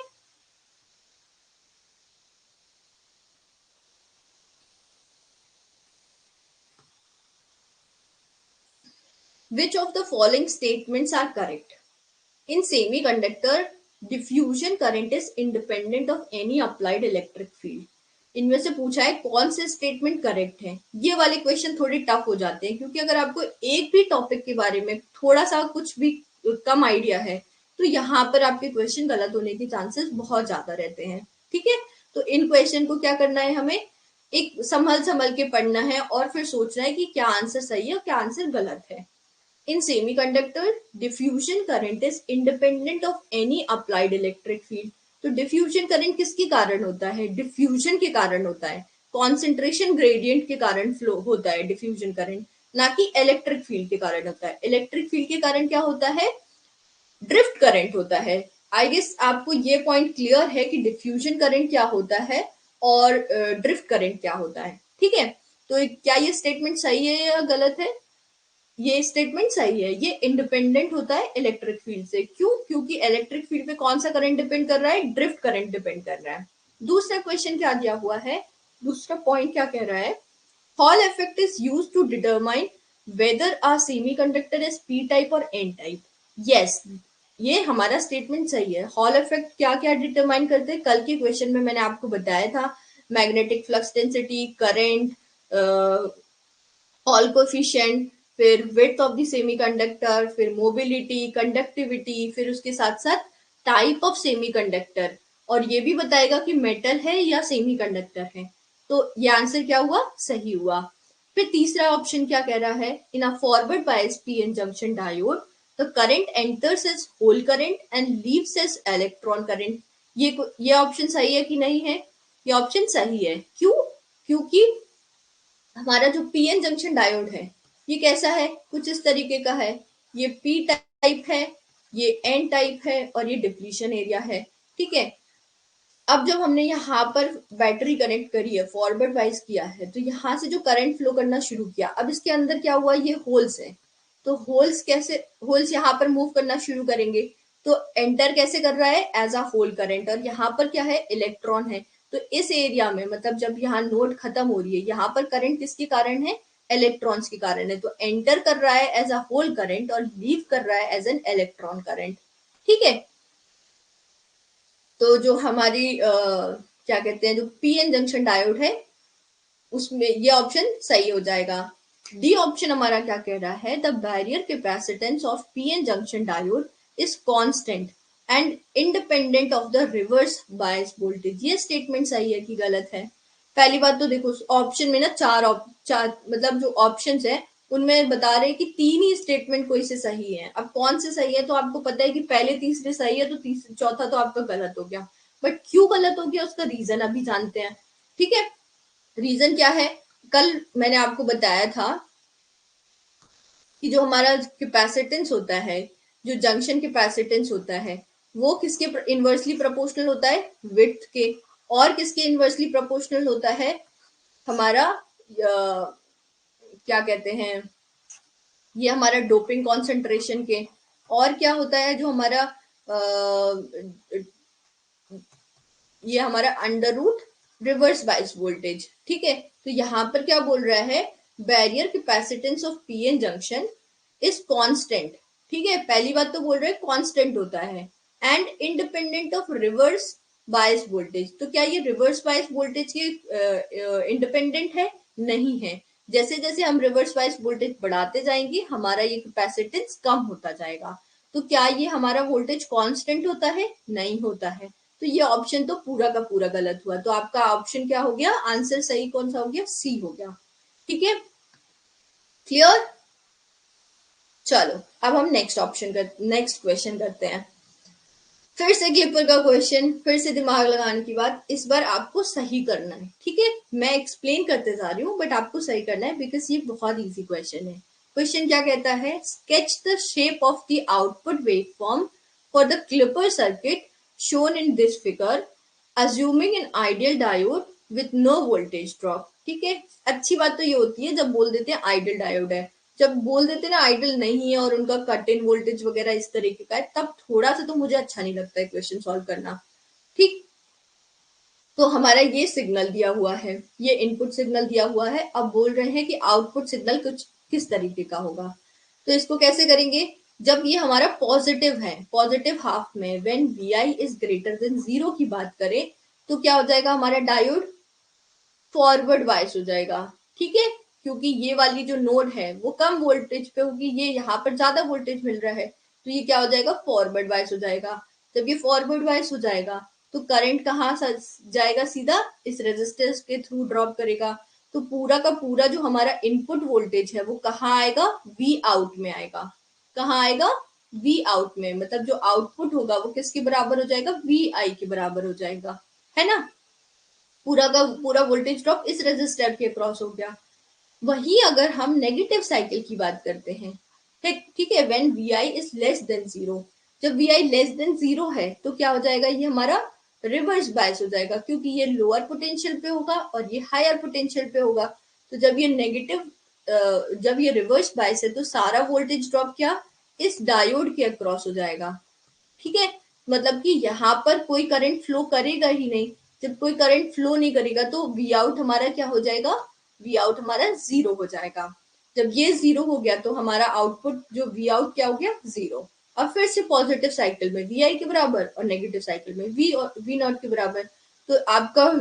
which of the following statements are correct? In semiconductor, diffusion current is independent of any applied electric field. इनमें से पूछा है कौन से स्टेटमेंट करेक्ट है। ये वाले क्वेश्चन थोड़े टफ हो जाते हैं, क्योंकि अगर आपको एक भी टॉपिक के बारे में थोड़ा सा कुछ भी कम आइडिया है, तो यहाँ पर आपके क्वेश्चन गलत होने के चांसेस बहुत ज्यादा रहते हैं। ठीक है, तो इन क्वेश्चन को क्या करना है, हमें एक संभल संभल के पढ़ना है और फिर सोचना है कि क्या आंसर सही है और क्या आंसर गलत है। In semiconductor, diffusion current is independent of any applied electric field. तो डिफ्यूजन करंट किसके कारण होता है, डिफ्यूजन के कारण होता है, कॉन्सेंट्रेशन ग्रेडियंट के कारण फ्लो होता है डिफ्यूजन करंट, ना कि इलेक्ट्रिक फील्ड के कारण होता है। इलेक्ट्रिक फील्ड के कारण क्या होता है, ड्रिफ्ट करंट होता है। आई गेस आपको ये पॉइंट क्लियर है कि डिफ्यूजन करंट क्या होता है और ड्रिफ्ट करंट क्या होता है। ठीक है, तो क्या ये स्टेटमेंट सही है या गलत है, ये स्टेटमेंट सही है। ये इंडिपेंडेंट होता है इलेक्ट्रिक फील्ड से। क्यों, क्योंकि इलेक्ट्रिक फील्ड पे कौन सा करंट डिपेंड कर रहा है, ड्रिफ्ट करंट डिपेंड कर रहा है। दूसरा क्वेश्चन क्या दिया हुआ है, दूसरा पॉइंट क्या कह रहा है, Hall effect is used to determine whether a semiconductor is p type और एन टाइप। यस, ये हमारा स्टेटमेंट सही है। हॉल इफेक्ट क्या क्या डिटरमाइन करते हैं, कल के क्वेश्चन में मैंने आपको बताया था, magnetic flux density, current, hall coefficient, फिर विड्थ ऑफ द सेमीकंडक्टर, फिर मोबिलिटी, कंडक्टिविटी, फिर उसके साथ साथ टाइप ऑफ सेमीकंडक्टर, और ये भी बताएगा कि मेटल है या सेमीकंडक्टर है। तो ये आंसर क्या हुआ, सही हुआ। फिर तीसरा ऑप्शन क्या कह रहा है, in a forward bias PN junction diode the current enters as hole current and leaves as electron current. ये ऑप्शन सही है कि नहीं है, ये ऑप्शन सही है। क्यों, क्योंकि हमारा जो पीएन जंक्शन डायोड है, ये कैसा है, कुछ इस तरीके का है। ये पी टाइप है, ये एन टाइप है, और ये डिप्लीशन एरिया है। ठीक है, अब जब हमने यहाँ पर बैटरी कनेक्ट करी है, फॉरवर्ड वाइज किया है, तो यहाँ से जो करंट फ्लो करना शुरू किया, अब इसके अंदर क्या हुआ, ये होल्स है। तो होल्स कैसे, होल्स यहाँ पर मूव करना शुरू करेंगे, तो एंटर कैसे कर रहा है, एज अ होल करंट, और यहाँ पर क्या है, इलेक्ट्रॉन है। तो इस एरिया में, मतलब जब यहाँ नोड खत्म हो रही है, यहाँ पर करंट किसके कारण है, इलेक्ट्रॉन्स के कारण है। तो एंटर कर रहा है एज अ होल करंट और लीव कर रहा है एज एन इलेक्ट्रॉन करंट। ठीक है, तो जो हमारी क्या कहते हैं, जो पीएन जंक्शन डायोड है, उसमें ये ऑप्शन सही हो जाएगा। डी ऑप्शन हमारा क्या कह रहा है, the barrier capacitance of PN junction diode is constant and independent of the reverse bias voltage. ये स्टेटमेंट सही है कि गलत है। पहली बात तो देखो, ऑप्शन में ना चार मतलब जो ऑप्शन है उनमें बता रहे हैं कि तीन ही स्टेटमेंट कोई से सही है। अब कौन से सही है, तो आपको पता है कि पहले तीसरे सही है, तो तीसरे चौथा तो आपका गलत हो गया। बट क्यों गलत हो गया, उसका रीजन अभी जानते हैं। ठीक है, रीजन क्या है, कल मैंने आपको बताया था कि जो हमारा कैपेसिटेंस होता है, जो जंक्शन कैपेसिटेंस होता है, वो किसके इनवर्सली प्रोपोर्शनल होता है, विड्थ के। और किसके इनवर्सली प्रोपोर्शनल होता है, हमारा क्या कहते हैं, ये हमारा डोपिंग कॉन्सेंट्रेशन के। और क्या होता है जो हमारा ये हमारा under root reverse bias voltage. ठीक है, तो यहाँ पर क्या बोल रहा है, barrier capacitance of PN junction is constant. ठीक है, पहली बात तो बोल रहे हैं कांस्टेंट होता है and independent of reverse bias voltage. तो क्या ये रिवर्स बायस वोल्टेज के इंडिपेंडेंट है? नहीं है। जैसे जैसे हम रिवर्स बायस वोल्टेज बढ़ाते जाएंगे हमारा ये कैपेसिटेंस कम होता जाएगा। तो क्या ये हमारा वोल्टेज कांस्टेंट होता है? नहीं होता है। तो ये ऑप्शन तो पूरा का पूरा गलत हुआ। तो आपका ऑप्शन क्या हो गया? आंसर सही कौन सा हो गया? सी हो गया। ठीक है, क्लियर? चलो अब हम नेक्स्ट क्वेश्चन करते हैं। फिर से केपल का क्वेश्चन, फिर से दिमाग लगाने की बात। इस बार आपको सही करना है, ठीक है? मैं एक्सप्लेन करते जा रही हूँ बट आपको सही करना है बिकॉज ये बहुत इजी क्वेश्चन है। क्वेश्चन क्या कहता है? Sketch the shape of the output waveform for the clipper circuit shown in this figure assuming an ideal diode with no voltage drop. ठीक है, अच्छी बात तो ये होती है जब बोल देते हैं आइडियल डायोड है। जब बोल देते हैं ना आइडियल नहीं है और उनका कट इन वोल्टेज वगैरह इस तरीके का है, तब थोड़ा सा तो मुझे अच्छा नहीं लगता है क्वेश्चन सॉल्व करना। ठीक, तो हमारा ये सिग्नल दिया हुआ है, ये इनपुट सिग्नल दिया हुआ है। अब बोल रहे हैं कि आउटपुट सिग्नल कुछ किस तरीके का होगा। तो इसको कैसे करेंगे? जब ये हमारा पॉजिटिव है, पॉजिटिव हाफ में, when v i is greater than 0 की बात करें, तो क्या हो जाएगा? हमारा डायोड फॉरवर्ड बायस हो जाएगा। ठीक है, क्योंकि ये वाली जो नोड है वो कम वोल्टेज पे होगी, ये यहाँ पर ज्यादा वोल्टेज मिल रहा है, तो ये क्या हो जाएगा? फॉरवर्ड बायस हो जाएगा। जब ये फॉरवर्ड बायस हो जाएगा तो करंट कहाँ जाएगा? सीधा इस रेजिस्टेंस के थ्रू ड्रॉप करेगा। तो पूरा का पूरा जो हमारा इनपुट वोल्टेज है वो कहाँ आएगा? वी आउट में आएगा। कहाँ आएगा? वी आउट में। मतलब जो आउटपुट होगा वो किसके बराबर हो जाएगा? वी आई के बराबर हो जाएगा, है ना? पूरा का पूरा वोल्टेज ड्रॉप इस रेजिस्टर के अक्रॉस हो गया। वही अगर हम नेगेटिव साइकिल की बात करते हैं, ठीक ठीक है, when v i is less than 0, जब वी आई लेस देन 0 है तो क्या हो जाएगा? ये हमारा रिवर्स बायस हो जाएगा, क्योंकि ये लोअर पोटेंशियल पे होगा और ये हायर पोटेंशियल पे होगा। तो जब ये जब ये रिवर्स बायस है तो सारा वोल्टेज ड्रॉप क्या? इस डायोड के अक्रॉस हो जाएगा। ठीक है, मतलब कि यहाँ पर कोई करंट फ्लो करेगा ही नहीं। जब कोई करंट फ्लो नहीं करेगा तो वी आउट हमारा क्या हो जाएगा? वी आउट हमारा 0 हो जाएगा। जब ये 0 हो गया तो हमारा आउटपुट जो वी आउट क्या हो गया? 0। अब फिर से पॉजिटिव साइकिल में वी आई के बराबर और नेगेटिव साइकिल में वी नॉट के बराबर। तो आपका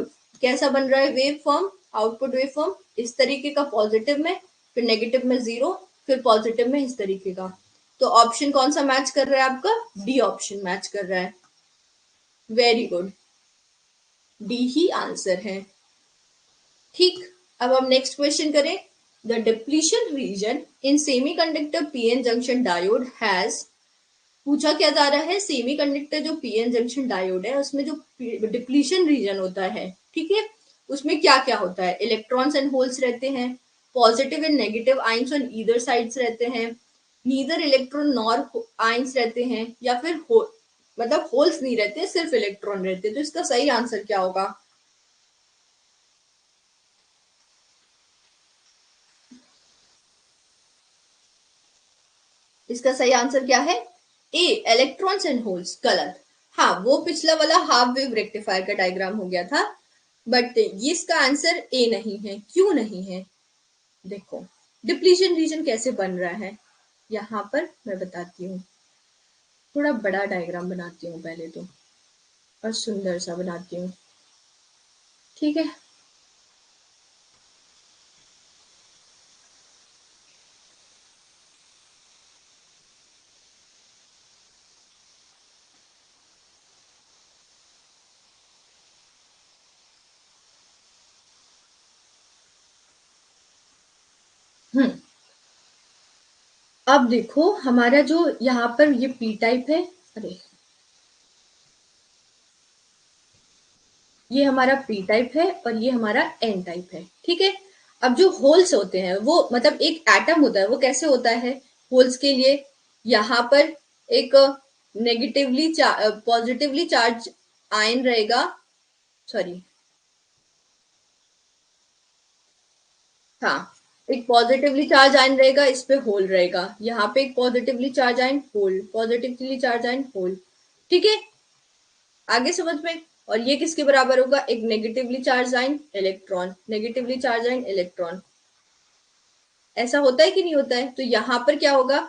कैसा बन रहा है wave form? Output wave form इस तरीके का, पॉजिटिव में, फिर नेगेटिव में 0, फिर पॉजिटिव में इस तरीके का। तो ऑप्शन कौन सा मैच कर रहा है आपका? डी ऑप्शन मैच कर रहा है। वेरी गुड, डी ही आंसर है। ठीक, अब हम नेक्स्ट क्वेश्चन करें। The depletion region in semiconductor PN junction diode has, पूछा क्या जा रहा है? सेमीकंडक्टर जो पीएन जंक्शन डायोड है उसमें जो डिप्लीशन रीजन होता है, ठीक है, उसमें क्या क्या होता है? इलेक्ट्रॉन्स एंड होल्स रहते हैं, positive and negative ions on either sides रहते हैं, नीदर इलेक्ट्रॉन नॉर आइंस रहते हैं, या फिर मतलब होल्स नहीं रहते, सिर्फ इलेक्ट्रॉन रहते हैं। तो इसका सही आंसर क्या होगा? इसका सही आंसर क्या है? ए, इलेक्ट्रॉन्स एंड होल्स। गलत। हाँ, वो पिछला वाला हाफ वेव रेक्टिफायर का डायग्राम हो गया था, बट ये इसका आंसर ए नहीं है। क्यों नहीं है? देखो, डिप्लीशन रीजन कैसे बन रहा है यहाँ पर मैं बताती हूँ। थोड़ा बड़ा डायग्राम बनाती हूँ पहले तो, और सुंदर सा बनाती हूँ। ठीक है, अब देखो हमारा जो यहाँ पर ये पी टाइप है, अरे ये हमारा पी टाइप है और ये हमारा एन टाइप है। ठीक है, अब जो होल्स होते हैं वो, मतलब एक एटम होता है वो कैसे होता है? होल्स के लिए यहाँ पर एक नेगेटिवली पॉजिटिवली चार्ज आयन रहेगा, सॉरी, हाँ, एक पॉजिटिवली चार्ज आयन रहेगा, इस पे होल रहेगा, यहाँ पे एक positively charge ion, hole, positively charge ion, hole. ठीक है, आगे समझ में? और ये किसके बराबर होगा? एक negatively charge ion, electron, negatively charge ion, electron. ऐसा होता है कि नहीं होता है? तो यहाँ पर क्या होगा?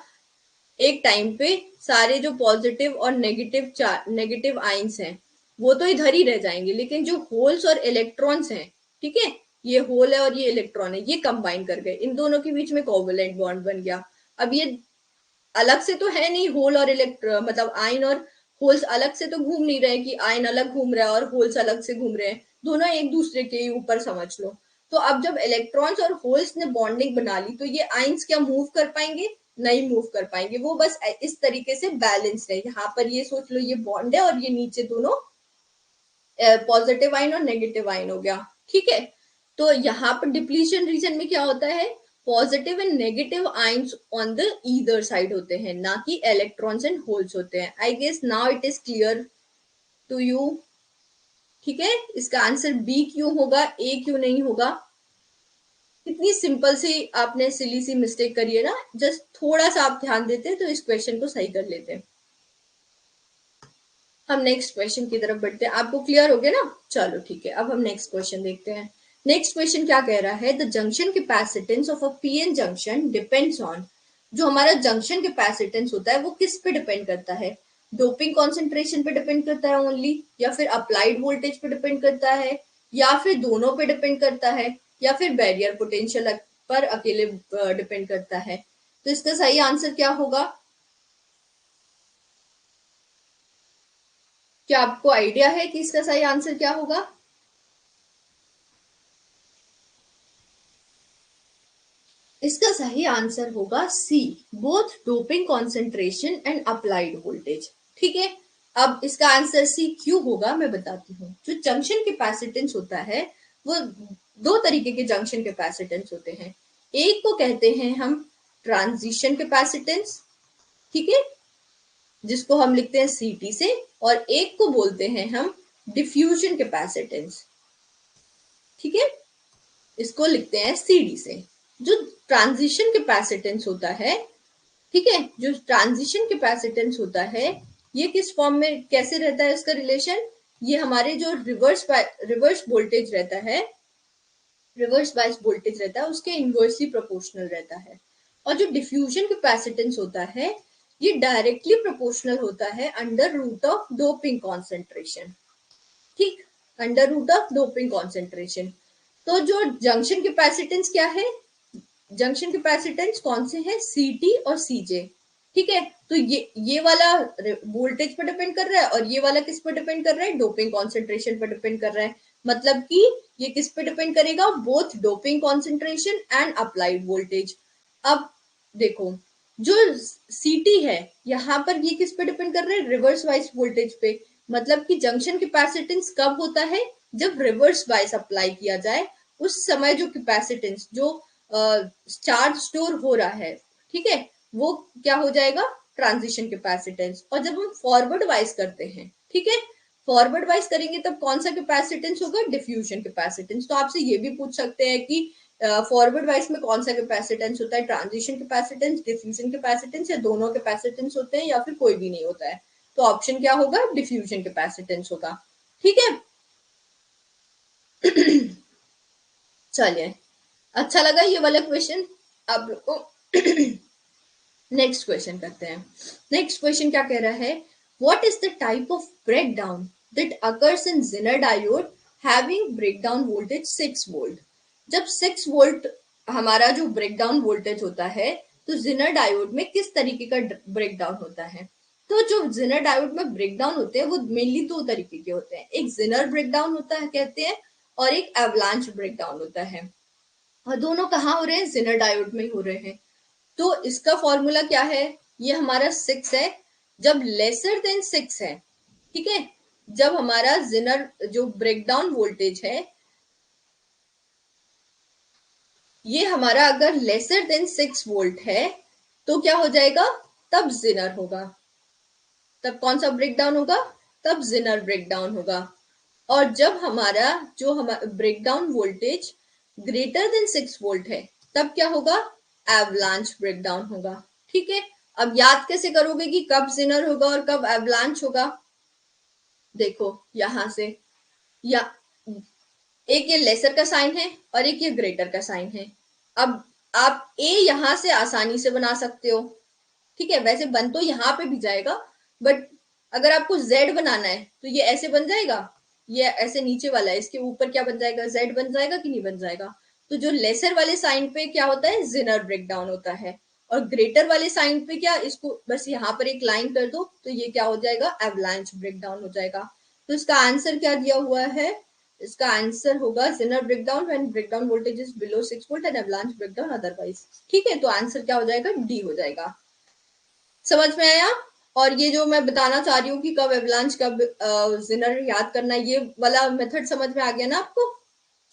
एक टाइम पे सारे जो पॉजिटिव और नेगेटिव आयंस हैं वो तो इधर ही रह जाएंगे, लेकिन जो होल्स और इलेक्ट्रॉन्स हैं, ठीक है, ये होल है और ये इलेक्ट्रॉन है, ये कंबाइन कर गए, इन दोनों के बीच में कोवैलेंट बॉन्ड बन गया। अब ये अलग से तो है नहीं, होल और मतलब आयन और होल्स अलग से तो घूम नहीं रहे कि आयन अलग घूम रहा है और होल्स अलग से घूम रहे हैं, दोनों एक दूसरे के ऊपर समझ लो। तो अब जब इलेक्ट्रॉन्स और होल्स ने बॉन्डिंग बना ली तो ये आयंस क्या मूव कर पाएंगे? नहीं मूव कर पाएंगे, वो बस इस तरीके से बैलेंस है। यहाँ पर ये सोच लो ये बॉन्ड है और ये नीचे दोनों पॉजिटिव आयन और नेगेटिव आयन हो गया, ठीक है। तो यहाँ पर डिप्लीशन रीजन में क्या होता है, positive and negative ions on the either side होते हैं, ना कि इलेक्ट्रॉन्स एंड होल्स होते हैं। I guess now it is clear to you, ठीक है। इसका आंसर बी क्यों होगा, ए क्यों नहीं होगा? कितनी सिंपल सी आपने सिली सी मिस्टेक करी है ना, जस्ट थोड़ा सा आप ध्यान देते तो इस क्वेश्चन को सही कर लेते। हम नेक्स्ट क्वेश्चन की तरफ बढ़ते हैं, आपको क्लियर हो गया ना? चलो ठीक है, अब हम नेक्स्ट क्वेश्चन देखते हैं। नेक्स्ट क्वेश्चन क्या कह रहा है, the junction capacitance of a PN junction depends on. जो हमारा जंक्शन कैपेसिटेंस होता है वो किस पे डिपेंड करता है? डोपिंग कॉन्सेंट्रेशन पे डिपेंड करता है ओनली, या फिर अप्लाइड वोल्टेज पे डिपेंड करता है, या फिर दोनों पे डिपेंड करता है, या फिर बैरियर पोटेंशियल पर अकेले डिपेंड करता है? तो इसका सही आंसर क्या होगा? क्या आपको आइडिया है कि इसका सही आंसर क्या होगा? इसका सही आंसर होगा C, both doping concentration and applied voltage, ठीक है। अब इसका आंसर सी क्यों होगा मैं बताती हूँ। जो जंक्शन कैपेसिटेंस होता है वो दो तरीके के जंक्शन कैपेसिटेंस होते हैं। एक को कहते हैं हम ट्रांजिशन कैपेसिटेंस, ठीक है, जिसको हम लिखते हैं सीटी से, और एक को बोलते हैं हम डिफ्यूजन कैपेसिटेंस, ठीक है, इसको लिखते हैं सीडी से। जो ट्रांजिशन कैपेसिटेंस होता है, ठीक है, जो ट्रांजिशन कैपेसिटेंस होता है ये किस फॉर्म में कैसे रहता है इसका रिलेशन? ये हमारे जो रिवर्स वोल्टेज रहता है, रिवर्स बायस वोल्टेज रहता है उसके इनवर्सली प्रोपोर्शनल रहता है। और जो डिफ्यूजन कैपेसिटेंस होता है ये डायरेक्टली प्रोपोर्शनल होता है under root of doping concentration, ठीक, under root of doping concentration. तो जो जंक्शन कैपेसिटेंस क्या है, जंक्शन कैपेसिटेंस कौन से हैं, सीटी और सीजे, ठीक है। तो ये वाला वोल्टेज पर डिपेंड कर रहा है और ये वाला किस पर डिपेंड कर रहा है, डोपिंग कॉन्सेंट्रेशन पर डिपेंड कर रहा है। मतलब कि ये किस पे डिपेंड करेगा, both doping concentration and applied voltage. अब देखो जो सीटी है यहाँ पर ये किस पे डिपेंड कर रहा है, रिवर्स बायस वोल्टेज पे। मतलब कि जंक्शन कैपेसिटेंस कब होता है, जब रिवर्स बायस अप्लाई किया जाए, उस समय जो कैपेसिटेंस जो चार्ज स्टोर हो रहा है, ठीक है, वो क्या हो जाएगा, ट्रांजिशन कैपेसिटेंस। और जब हम फॉरवर्ड वाइज करते हैं, ठीक है, फॉरवर्ड वाइज करेंगे तब कौन सा कैपेसिटेंस होगा, डिफ्यूजन कैपेसिटेंस। तो आपसे ये भी पूछ सकते हैं कि फॉरवर्ड वाइज में कौन सा कैपेसिटेंस होता है, ट्रांजिशन कैपेसिटेंस, डिफ्यूजन कैपेसिटेंस, या दोनों कैपेसिटेंस होते हैं, या फिर कोई भी नहीं होता है? तो ऑप्शन क्या होगा, डिफ्यूजन कैपेसिटेंस होगा, ठीक है। चलिए, अच्छा लगा ये वाला क्वेश्चन आप लोग को? नेक्स्ट क्वेश्चन करते हैं। नेक्स्ट क्वेश्चन क्या कह रहा है, what is the type of breakdown that occurs in zener diode having breakdown voltage 6 volt? जब 6 वोल्ट हमारा जो ब्रेकडाउन वोल्टेज होता है तो जेनर डायोड में किस तरीके का ब्रेकडाउन होता है? तो जो जेनर डायोड में ब्रेकडाउन होते हैं वो मेनली दो तरीके के होते हैं, एक जेनर ब्रेकडाउन होता है कहते हैं, और एक एवलांच ब्रेकडाउन होता है। और दोनों कहाँ हो रहे हैं, जेनर डायोड में ही हो रहे हैं। तो इसका फॉर्मूला क्या है, ये हमारा 6 है, जब लेसर देन 6 है, ठीक है, जब हमारा जिनर जो ब्रेकडाउन वोल्टेज है ये हमारा अगर लेसर देन 6 वोल्ट है तो क्या हो जाएगा, तब जिनर होगा। तब कौन सा ब्रेकडाउन होगा, तब जिनर ब्रेकडाउन होगा। और जब हमारा जो हमारा breakdown voltage greater than 6 volt है तब क्या होगा, एवलांच ब्रेकडाउन होगा, ठीक है। अब याद कैसे करोगे कि कब जिनर होगा और कब एवलांच होगा? देखो यहां से, या एक ये लेसर का साइन है और एक ये ग्रेटर का साइन है। अब आप ए यहां से आसानी से बना सकते हो, ठीक है, वैसे बन तो यहाँ पे भी जाएगा, बट अगर आपको Z बनाना है तो ये ऐसे बन जाएगा, ये ऐसे नीचे वाला है, इसके ऊपर क्या बन जाएगा, Z बन जाएगा कि नहीं बन जाएगा। तो जो लेसर वाले साइन पे क्या होता है, जिनर ब्रेकडाउन होता है, और ग्रेटर वाले साइन पे क्या, इसको बस यहाँ पर एक लाइन कर दो तो ये क्या हो जाएगा, एवलांच ब्रेकडाउन हो जाएगा। तो इसका आंसर क्या दिया हुआ है, इसका आंसर होगा zener breakdown when breakdown voltage is below 6 volt and avalanche breakdown otherwise. ठीक है, तो आंसर क्या हो जाएगा, डी हो जाएगा। समझ में आया। और ये जो मैं बताना चाह रही हूँ कि कब एवलांच कब जिनर याद करना है, ये वाला मेथड समझ में आ गया ना आपको।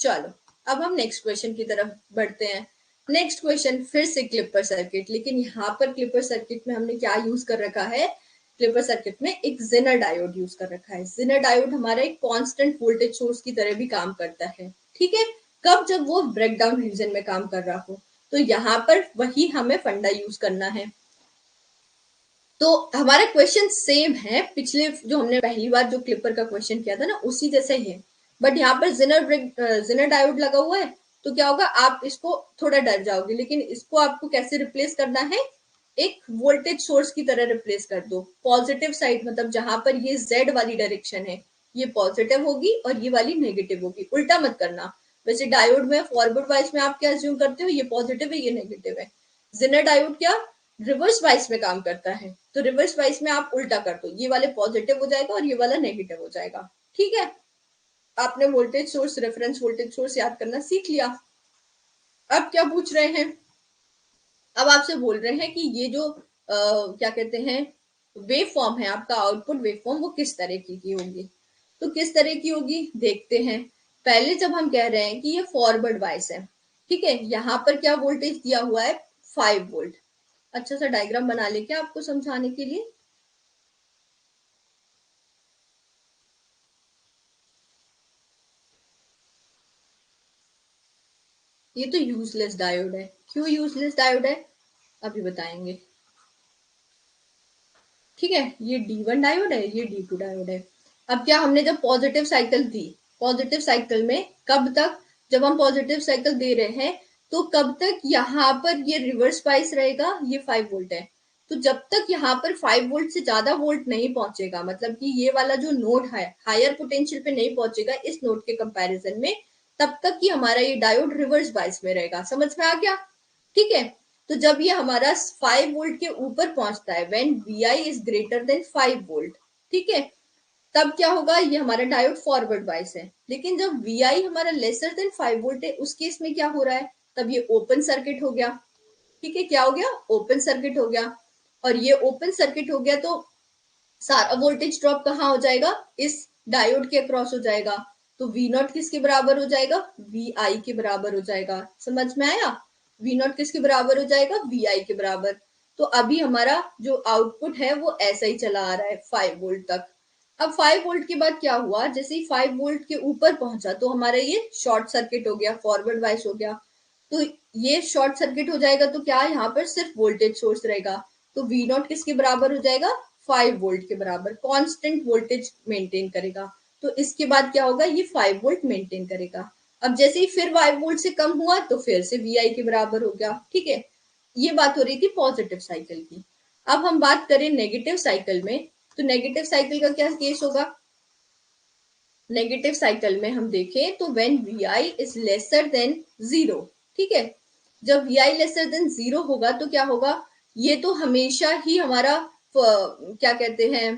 चलो अब हम नेक्स्ट क्वेश्चन की तरफ बढ़ते हैं। नेक्स्ट क्वेश्चन फिर से क्लिपर सर्किट, लेकिन यहाँ पर क्लिपर सर्किट में हमने क्या यूज कर रखा है, क्लिपर सर्किट में एक जिनर डायोड यूज कर रखा है। जिनर डायोड हमारा एक कांस्टेंट वोल्टेज सोर्स की तरह भी काम करता है। ठीक है, कब, जब वो ब्रेकडाउन रीजन में काम कर रहा हो। तो यहाँ पर वही हमें फंडा यूज करना है। तो हमारा क्वेश्चन सेम है, पिछले जो हमने पहली बार जो क्लिपर का क्वेश्चन किया था ना, उसी जैसे ही है, बट यहाँ पर जिनर डायोड लगा हुआ है। तो क्या होगा, आप इसको थोड़ा डर जाओगे, लेकिन इसको आपको कैसे रिप्लेस करना है, एक वोल्टेज सोर्स की तरह रिप्लेस कर दो। पॉजिटिव साइड मतलब जहां पर ये जेड वाली डायरेक्शन है, ये पॉजिटिव होगी और ये वाली नेगेटिव होगी, उल्टा मत करना। वैसे डायोड में फॉरवर्ड वाइज में आप क्या अज्यूम करते हो, ये पॉजिटिव है ये नेगेटिव है। जिनर डायोड क्या रिवर्स वाइज में काम करता है, तो रिवर्स वाइज में आप उल्टा कर दो, ये वाले पॉजिटिव हो जाएगा और ये वाला नेगेटिव हो जाएगा। ठीक है, आपने voltage source, reference voltage source याद करना सीख लिया। अब क्या पूछ रहे हैं, अब आपसे बोल रहे हैं कि ये जो क्या कहते हैं वेव फॉर्म है, आपका आउटपुट वेव फॉर्म वो किस तरह की होगी। तो किस तरह की होगी देखते हैं। पहले जब हम कह रहे हैं कि ये फॉरवर्ड वाइज है, ठीक है, यहाँ पर क्या वोल्टेज दिया हुआ है, 5 वोल्ट। अच्छा सा डायग्राम बना ले क्या आपको समझाने के लिए। ये तो यूजलेस डायोड है। क्यों यूजलेस डायोड है, अभी बताएंगे। ठीक है, ये D1 डायोड है, ये D2 डायोड है। अब क्या हमने जब पॉजिटिव साइकिल दी, पॉजिटिव साइकिल में कब तक, जब हम पॉजिटिव साइकिल दे रहे हैं तो कब तक यहाँ पर ये रिवर्स बाइस रहेगा, ये 5 वोल्ट है। तो जब तक यहाँ पर 5 वोल्ट से ज्यादा वोल्ट नहीं पहुंचेगा, मतलब कि ये वाला जो नोड है हायर पोटेंशियल पे नहीं पहुंचेगा इस नोड के कंपैरिजन में, तब तक कि हमारा ये डायोड रिवर्स बाइस में रहेगा। समझ में आ गया। ठीक है, तो जब ये हमारा 5 वोल्ट के ऊपर पहुंचता है, when VI is greater then 5 volt, ठीक है, तब क्या होगा, ये हमारा डायोड फॉरवर्ड बाइस है। लेकिन जब VI हमारा लेसर देन 5 वोल्ट है, उस केस में क्या हो रहा है, तब ये ओपन सर्किट हो गया। ठीक है, क्या हो गया, ओपन सर्किट हो गया। और ये ओपन सर्किट हो गया तो सारा वोल्टेज ड्रॉप कहाँ हो जाएगा, इस डायोड के अक्रॉस हो जाएगा। तो V0 किसके बराबर हो जाएगा, VI के बराबर हो जाएगा। समझ में आया, V0 किसके बराबर हो जाएगा, VI के बराबर। तो अभी हमारा जो आउटपुट है वो ऐसा ही चला आ रहा है 5 वोल्ट तक। अब 5 वोल्ट के बाद क्या हुआ, जैसे ही 5 वोल्ट के ऊपर पहुंचा तो हमारा ये शॉर्ट सर्किट हो गया, फॉरवर्ड वाइस हो गया। तो ये शॉर्ट सर्किट हो जाएगा तो क्या, यहाँ पर सिर्फ वोल्टेज सोर्स रहेगा। तो V0 किसके बराबर हो जाएगा, 5 वोल्ट के बराबर, कांस्टेंट वोल्टेज मेंटेन करेगा। तो इसके बाद क्या होगा, ये 5 वोल्ट मेंटेन करेगा। अब जैसे ही फिर 5 वोल्ट से कम हुआ तो फिर से VI के बराबर हो गया। ठीक है, ये बात हो रही थी पॉजिटिव साइकिल की। अब हम बात करें नेगेटिव साइकिल में, तो नेगेटिव साइकिल का क्या केस होगा। नेगेटिव साइकिल में हम देखें तो when VI is lesser than 0, ठीक है, जब VI लेसर देन 0 होगा तो क्या होगा, ये तो हमेशा ही हमारा क्या कहते हैं,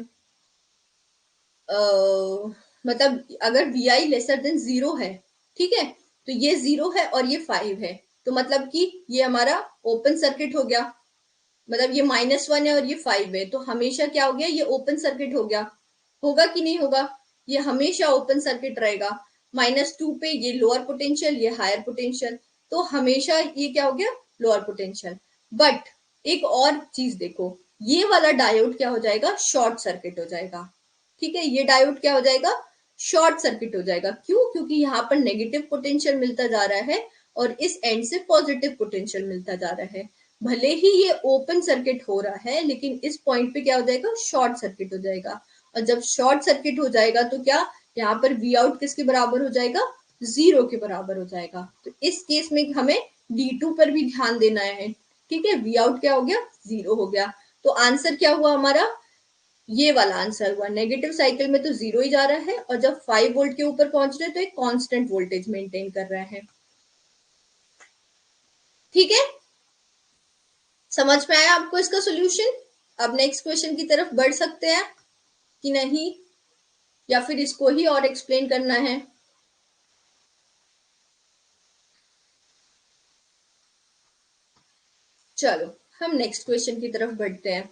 मतलब अगर VI लेसर देन 0 है, ठीक है, तो ये 0 है और ये 5 है, तो मतलब कि ये हमारा ओपन सर्किट हो गया। मतलब ये -1 है और ये 5 है, तो हमेशा क्या हो गया, ये ओपन सर्किट हो गया। होगा कि नहीं होगा, ये हमेशा ओपन सर्किट रहेगा। -2 पे ये लोअर पोटेंशियल, ये हायर पोटेंशियल, तो हमेशा ये क्या हो गया, लोअर पोटेंशियल। बट एक और चीज देखो, ये वाला डायोड क्या हो जाएगा, शॉर्ट सर्किट हो जाएगा। ठीक है, ये डायोड क्या हो जाएगा, शॉर्ट सर्किट हो जाएगा। क्यों, क्योंकि यहाँ पर नेगेटिव पोटेंशियल मिलता जा रहा है और इस एंड से पॉजिटिव पोटेंशियल मिलता जा रहा है। भले ही ये ओपन सर्किट हो रहा है, लेकिन इस पॉइंट पे क्या हो जाएगा, शॉर्ट सर्किट हो जाएगा। और जब शॉर्ट सर्किट हो जाएगा तो क्या, यहाँ पर वी आउट किसके बराबर हो जाएगा, 0 के बराबर हो जाएगा। तो इस केस में हमें D2 पर भी ध्यान देना है। ठीक है, वी आउट क्या हो गया, 0 हो गया। तो आंसर क्या हुआ हमारा, ये वाला आंसर हुआ। नेगेटिव साइकिल में तो 0 ही जा रहा है, और जब 5 वोल्ट के ऊपर पहुंच रहे हैं तो एक कांस्टेंट वोल्टेज मेंटेन कर रहा है। ठीक है, समझ में आया आपको इसका सोल्यूशन? अब नेक्स्ट क्वेश्चन की तरफ बढ़ सकते हैं कि नहीं, या फिर इसको ही और एक्सप्लेन करना है? चलो हम नेक्स्ट क्वेश्चन की तरफ बढ़ते हैं।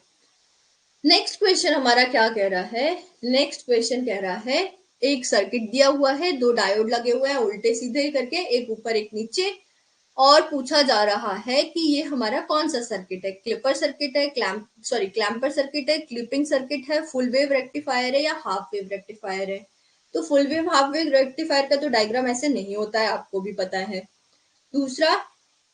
नेक्स्ट क्वेश्चन हमारा क्या कह रहा है? नेक्स्ट क्वेश्चन कह रहा है, एक सर्किट दिया हुआ है, 2 डायोड लगे हुए हैं उल्टे सीधे करके, एक ऊपर एक नीचे, और पूछा जा रहा है कि ये हमारा कौन सा सर्किट है, क्लिपर सर्किट है, क्लैम्पर सर्किट है, क्लिपिंग सर्किट है, फुल वेव रेक्टिफायर है, या हाफ वेव रेक्टिफायर है। तो full wave half wave rectifier का तो डायग्राम ऐसे नहीं होता है, आपको भी पता है। दूसरा,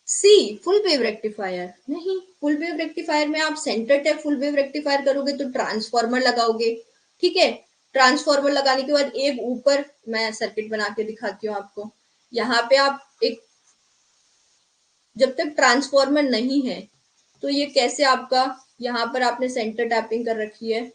सी फुल वेव रेक्टिफायर, नहीं, फुल वेव रेक्टिफायर में आप centre tap full wave rectifier करोगे तो ट्रांसफॉर्मर लगाओगे। ठीक है, ट्रांसफॉर्मर लगाने के बाद एक ऊपर, मैं सर्किट बना के दिखाती हूँ आपको, यहाँ पे आप एक, जब तक ट्रांसफॉर्मर नहीं है तो ये कैसे आपका, यहाँ पर आपने सेंटर टैपिंग कर रखी है,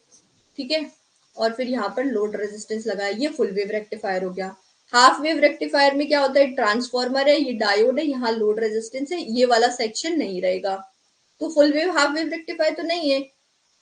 ठीक है, और फिर यहाँ पर लोड रेजिस्टेंस लगाया, ये फुल वेव रेक्टिफायर हो गया। हाफ वेव रेक्टिफायर में क्या होता है, ट्रांसफॉर्मर है, ये डायोड है, यहाँ लोड रेजिस्टेंस है, ये वाला सेक्शन नहीं रहेगा। तो full wave half wave rectifier तो नहीं है।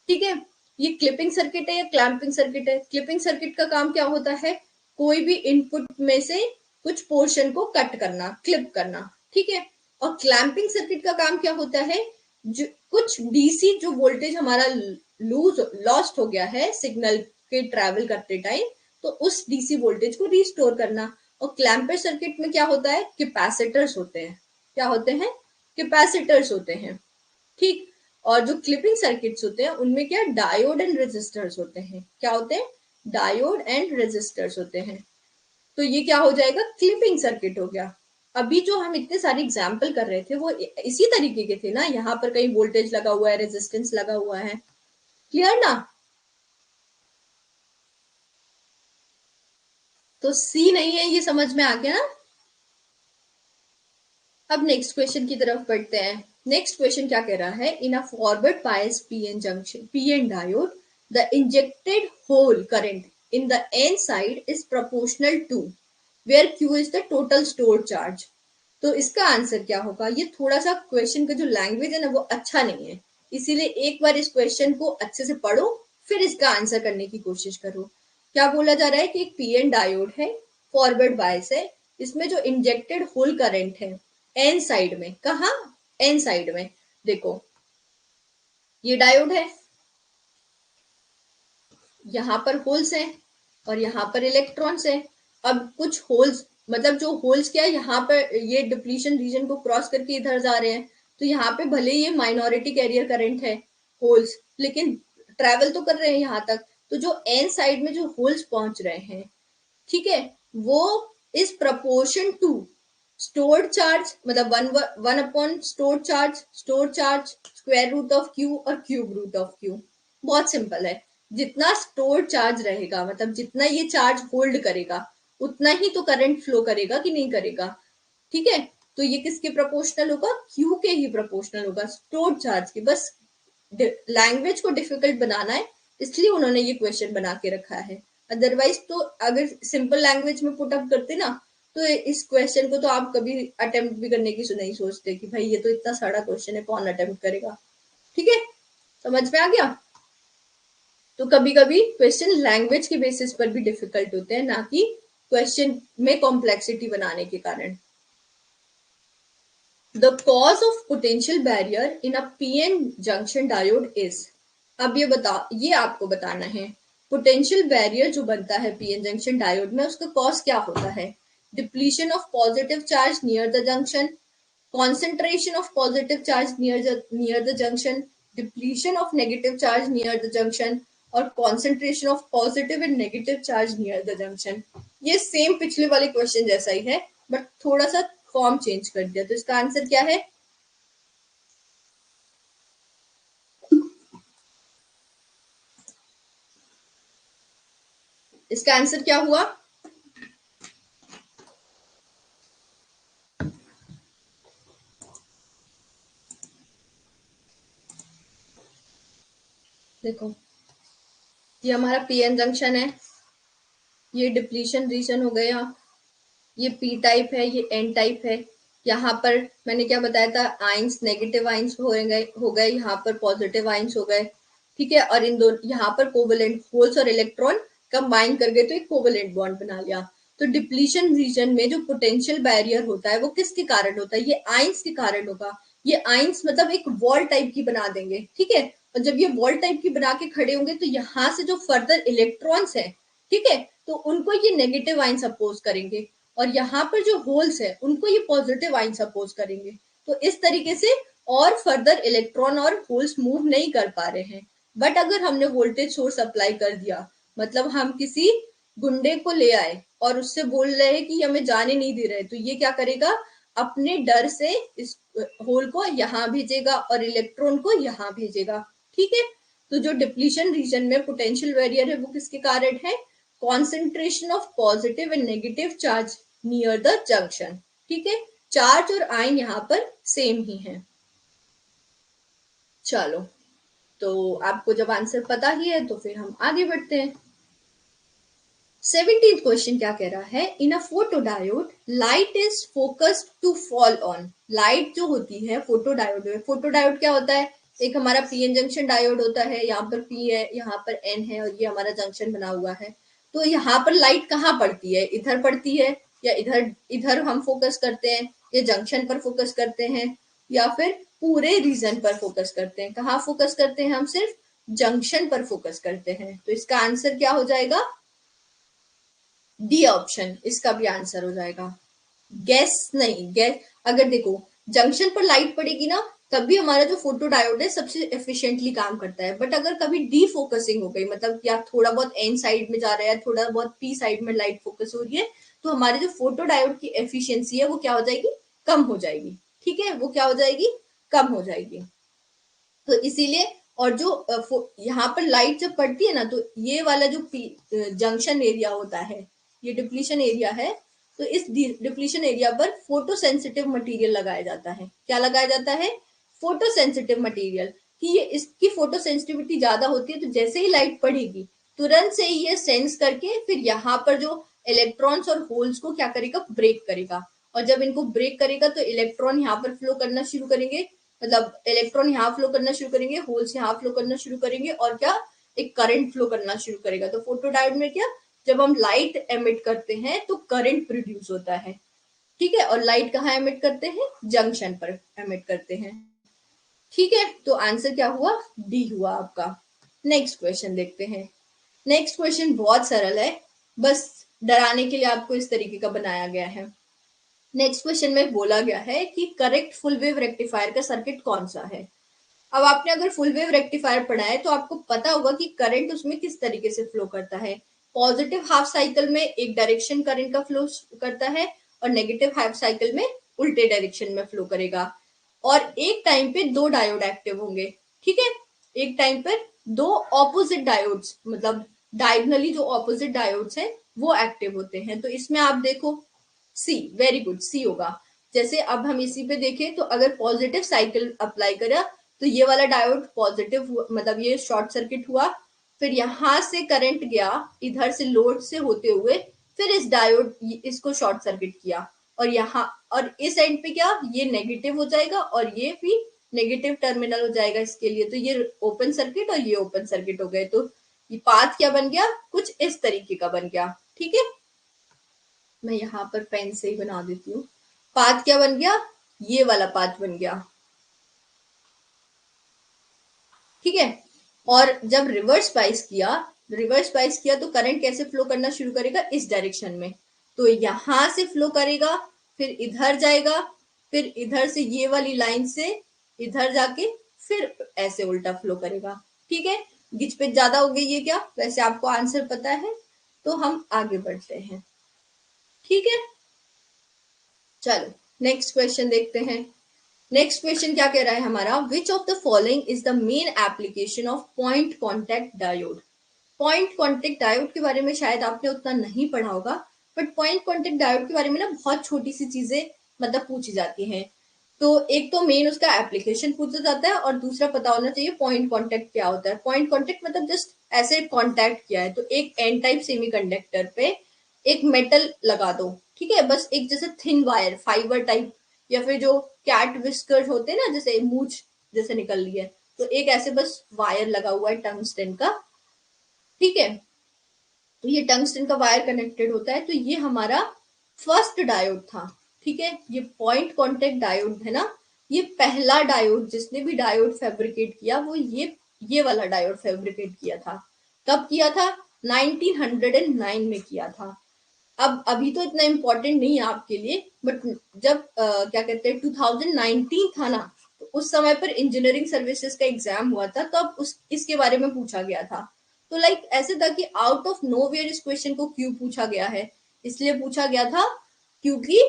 ठीक है, ये क्लिपिंग सर्किट है या क्लैंपिंग सर्किट है? क्लिपिंग सर्किट का काम क्या होता है, कोई भी इनपुट में से कुछ पोर्शन को कट करना, क्लिप करना। ठीक है, और क्लैंपिंग सर्किट का काम क्या होता है, जो कुछ डीसी जो वोल्टेज हमारा लूज लॉस्ट हो गया है सिग्नल के ट्रेवल करते टाइम, तो उस डीसी वोल्टेज को रिस्टोर करना। और क्लैंपर सर्किट में क्या होता है, कैपेसिटर्स होते हैं। क्या होते हैं? कैपेसिटर्स होते हैं। ठीक, और जो क्लिपिंग सर्किट्स होते हैं उनमें क्या, डायोड एंड रेजिस्टर्स होते हैं। क्या होते हैं? डायोड एंड रेजिस्टर्स होते हैं। तो ये क्या हो जाएगा, क्लिपिंग सर्किट हो गया। अभी जो हम इतने सारे एग्जाम्पल कर रहे थे वो इसी तरीके के थे ना, यहाँ पर कहीं वोल्टेज लगा हुआ है, रेजिस्टेंस लगा हुआ है। क्लियर ना? तो सी नहीं है, ये समझ में आ गया ना? अब नेक्स्ट क्वेश्चन की तरफ बढ़ते हैं। नेक्स्ट क्वेश्चन क्या कह रहा है, in a forward bias PN junction, PN diode, the injected hole current in the N side is proportional to where Q is the total store charge. तो इसका आंसर क्या होगा? ये थोड़ा सा क्वेश्चन का जो लैंग्वेज है ना वो अच्छा नहीं है, इसीलिए एक बार इस क्वेश्चन को अच्छे से पढ़ो, फिर इसका आंसर करने की कोशिश करो। क्या बोला जा रहा है कि एक पीएन डायोड है, फॉरवर्ड बायस है, इसमें जो इंजेक्टेड होल करंट है एन साइड में, कहा, एन साइड में, देखो ये डायोड है, यहाँ पर होल्स हैं और यहाँ पर इलेक्ट्रॉन्स हैं। अब कुछ होल्स, मतलब जो होल्स क्या है, यहाँ पर ये डिप्लीशन रीजन को क्रॉस करके इधर जा रहे हैं, तो यहाँ पे भले ये माइनॉरिटी कैरियर करंट है होल्स, लेकिन ट्रेवल तो कर रहे हैं यहाँ तक। तो जो एन साइड में जो होल्स पहुंच रहे हैं, ठीक है, वो is proportion to stored charge, मतलब one one upon stored charge square root of Q और क्यूब रूट ऑफ क्यू। बहुत सिंपल है, जितना स्टोर्ड चार्ज रहेगा, मतलब जितना ये चार्ज होल्ड करेगा, उतना ही तो करंट फ्लो करेगा कि नहीं करेगा। ठीक है, तो ये किसके प्रोपोर्शनल होगा, क्यू के ही प्रोपोर्शनल होगा, स्टोर्ड चार्ज के। बस लैंग्वेज को डिफिकल्ट बनाना है, इसलिए उन्होंने ये क्वेश्चन बना के रखा है। अदरवाइज तो अगर सिंपल लैंग्वेज में पुट अप करते ना, तो इस क्वेश्चन को तो आप कभी अटेम्प्ट भी करने की नहीं सोचते कि भाई ये तो इतना सारा क्वेश्चन है, कौन अटेम्प्ट करेगा। ठीक है, समझ में आ गया? तो कभी कभी क्वेश्चन लैंग्वेज के बेसिस पर भी डिफिकल्ट होते हैं, ना कि क्वेश्चन में कॉम्प्लेक्सिटी बनाने के कारण। The cause of potential barrier in a PN junction diode is, अब ये आपको बताना है, पोटेंशियल बैरियर जो बनता है पीएन जंक्शन डायोड में, उसका कॉज क्या होता है? Depletion of positive charge near the junction, concentration of positive charge near the junction, depletion of negative charge near the junction, और concentration of positive and negative charge near the junction। ये same पिछले वाले question जैसा ही है, but थोड़ा सा form change कर दिया। तो इसका आंसर क्या है? इसका आंसर क्या हुआ? देखो, ये हमारा पीएन जंक्शन है, ये डिप्लीशन रीजन हो गया, ये पी टाइप है, ये एन टाइप है। यहाँ पर मैंने क्या बताया था, आइंस नेगेटिव आइंस हो गए, यहाँ पर पॉजिटिव आइंस हो गए। ठीक है, और इन दोनों यहाँ पर कोवेलेंट होल्स और इलेक्ट्रॉन कंबाइन कर गए तो एक कोवेलेंट बॉन्ड बना लिया। तो डिप्लीशन रीजन में जो पोटेंशियल बैरियर होता है वो किसके कारण होता है, ये आइंस के कारण होगा। ये आइंस मतलब एक वॉल टाइप की बना देंगे। ठीक है, और जब ये वॉल टाइप की बना के खड़े होंगे तो यहाँ से जो फर्दर इलेक्ट्रॉन्स है, ठीक है, तो उनको ये नेगेटिव आइंस अपोज करेंगे, और यहाँ पर जो होल्स है उनको ये पॉजिटिव आइन सपोज करेंगे। तो इस तरीके से और फर्दर इलेक्ट्रॉन और होल्स मूव नहीं कर पा रहे हैं। बट अगर हमने वोल्टेज सोर्स अप्लाई कर दिया, मतलब हम किसी गुंडे को ले आए और उससे बोल रहे हैं कि हमें जाने नहीं दे रहे, तो ये क्या करेगा, अपने डर से इस होल को यहाँ भेजेगा और इलेक्ट्रॉन को यहाँ भेजेगा। ठीक है, तो जो डिप्लीशन रीजन में पोटेंशियल बैरियर है वो किसके कारण है, concentration of positive and negative charge near the junction. ठीक है, चार्ज और आयन यहाँ पर सेम ही है। चलो, तो आपको जब आंसर पता ही है तो फिर हम आगे बढ़ते हैं। 17th क्वेश्चन क्या कह रहा है, in a photodiode light is focused to fall on. Light जो होती है फोटोडायोड में, फोटोडायोड क्या होता है, एक हमारा पीएन जंक्शन डायोड होता है, यहाँ पर पी है, यहाँ पर एन है, और ये हमारा जंक्शन बना हुआ है। तो यहाँ पर लाइट कहाँ पड़ती है, इधर पड़ती है या इधर, इधर हम फोकस करते हैं, या जंक्शन पर फोकस करते हैं, या फिर पूरे रीजन पर फोकस करते हैं। कहाँ फोकस करते हैं, हम सिर्फ जंक्शन पर फोकस करते हैं। तो इसका आंसर क्या हो जाएगा, डी ऑप्शन इसका भी आंसर हो जाएगा। गैस नहीं, गैस अगर देखो जंक्शन पर लाइट पड़ेगी ना, तभी हमारा जो फोटो डायोड है सबसे एफिशिएंटली काम करता है। बट अगर कभी डी फोकसिंग हो गई, मतलब या थोड़ा बहुत एन साइड में जा रहा है, थोड़ा बहुत पी साइड में लाइट फोकस हो रही है, तो हमारे जो फोटो डायोड की एफिशिएंसी है वो क्या हो जाएगी, कम हो जाएगी। ठीक है, वो क्या हो जाएगी, कम हो जाएगी। तो इसीलिए, और जो यहाँ पर लाइट जब पड़ती है ना, तो ये वाला जो जंक्शन एरिया होता है, ये डिप्लीशन एरिया है, तो इस डिप्लीशन एरिया पर फोटो सेंसिटिव मटेरियल लगाया जाता है। क्या लगाया जाता है, फोटो सेंसिटिव मटेरियल, कि ये इसकी फोटो सेंसिटिविटी ज्यादा होती है, तो जैसे ही लाइट पड़ेगी तुरंत से ही ये सेंस करके फिर यहाँ पर जो इलेक्ट्रॉन्स और होल्स को क्या करेगा, ब्रेक करेगा। और जब इनको ब्रेक करेगा तो इलेक्ट्रॉन यहाँ पर फ्लो करना शुरू करेंगे, मतलब इलेक्ट्रॉन यहाँ फ्लो करना शुरू करेंगे, होल्स यहाँ फ्लो करना शुरू करेंगे, और क्या, एक करंट फ्लो करना शुरू करेगा। तो फोटोडायोड में क्या, जब हम लाइट एमिट करते हैं तो करंट प्रोड्यूस होता है। ठीक है, और लाइट कहाँ एमिट करते हैं, जंक्शन पर एमिट करते हैं। ठीक है, तो आंसर क्या हुआ, डी हुआ आपका। नेक्स्ट क्वेश्चन देखते हैं। नेक्स्ट क्वेश्चन बहुत सरल है, बस डराने के लिए आपको इस तरीके का बनाया गया है। नेक्स्ट क्वेश्चन में बोला गया है कि करेक्ट फुल वेव रेक्टिफायर का सर्किट कौन सा है। अब आपने अगर फुल वेव रेक्टिफायर पढ़ा है तो आपको पता होगा कि करंट उसमें किस तरीके से फ्लो करता है। पॉजिटिव हाफ साइकिल में एक डायरेक्शन करंट का फ्लो करता है, और नेगेटिव हाफ साइकिल में उल्टे डायरेक्शन में फ्लो करेगा। और एक टाइम पे दो डायोड एक्टिव होंगे। ठीक है, एक टाइम पर दो ऑपोजिट डायोड्स, मतलब डायगनली जो ऑपोजिट डायोड्स हैं वो एक्टिव होते हैं। तो इसमें आप देखो, सी, वेरी गुड, सी होगा। जैसे अब हम इसी पे देखें तो अगर पॉजिटिव साइकिल अप्लाई करा तो ये वाला डायोड पॉजिटिव, मतलब ये शॉर्ट सर्किट हुआ, फिर यहां से करंट गया इधर से लोड से होते हुए, फिर इस डायोड इसको शॉर्ट सर्किट किया, और यहाँ और इस एंड पे क्या, ये नेगेटिव हो जाएगा और ये भी नेगेटिव टर्मिनल हो जाएगा इसके लिए। तो ये ओपन सर्किट और ये ओपन सर्किट हो गए। तो ये पाथ क्या बन गया, कुछ इस तरीके का बन गया। ठीक है, मैं यहाँ पर पेन से ही बना देती हूँ। पाथ क्या बन गया, ये वाला पाथ बन गया। ठीक है, और जब रिवर्स बाइस किया तो करंट कैसे फ्लो करना शुरू करेगा, इस डायरेक्शन में। तो यहां से फ्लो करेगा, फिर इधर जाएगा, फिर इधर से ये वाली लाइन से इधर जाके फिर ऐसे उल्टा फ्लो करेगा। ठीक है, गिचपिच ज्यादा हो गई है क्या, वैसे आपको आंसर पता है, तो हम आगे बढ़ते हैं। ठीक है, चलो नेक्स्ट क्वेश्चन देखते हैं। नेक्स्ट क्वेश्चन क्या कह रहा है हमारा, which of the following is the main application of point contact diode. Point contact diode के बारे में शायद आपने उतना नहीं पढ़ा होगा, बट पॉइंट कॉन्टेक्ट डायोड के बारे में ना बहुत छोटी सी चीजें मतलब पूछी जाती हैं। तो एक तो मेन उसका एप्लीकेशन पूछा जाता है और दूसरा पता होना चाहिए पॉइंट कांटेक्ट क्या होता है। पॉइंट कांटेक्ट मतलब जस्ट ऐसे कांटेक्ट किया है, तो एक एन टाइप सेमीकंडक्टर पे एक मेटल लगा दो, ठीक है, बस एक जैसे थिन वायर फाइबर टाइप, या फिर जो कैट विस्कर्स होते हैं ना, जैसे मूछ जैसे निकल रही है, तो एक ऐसे बस वायर लगा हुआ है टंगस्टन का, ठीक है। तो ये टंगस्टन का वायर कनेक्टेड होता है, तो ये हमारा फर्स्ट डायोड था, ठीक है। ये पॉइंट कांटेक्ट डायोड है ना, ये पहला डायोड जिसने भी डायोड फैब्रिकेट किया वो ये वाला डायोड फैब्रिकेट किया था। कब किया था? 1909 में किया था। अब अभी तो इतना इम्पोर्टेंट नहीं है आपके लिए, बट जब क्या कहते हैं 2019 था ना, तो उस समय पर इंजीनियरिंग सर्विसेज का एग्जाम हुआ था, तब उस इसके बारे में पूछा गया था। तो लाइक ऐसे था कि आउट ऑफ नो वेयर इस क्वेश्चन को क्यों पूछा गया है, इसलिए पूछा गया था क्योंकि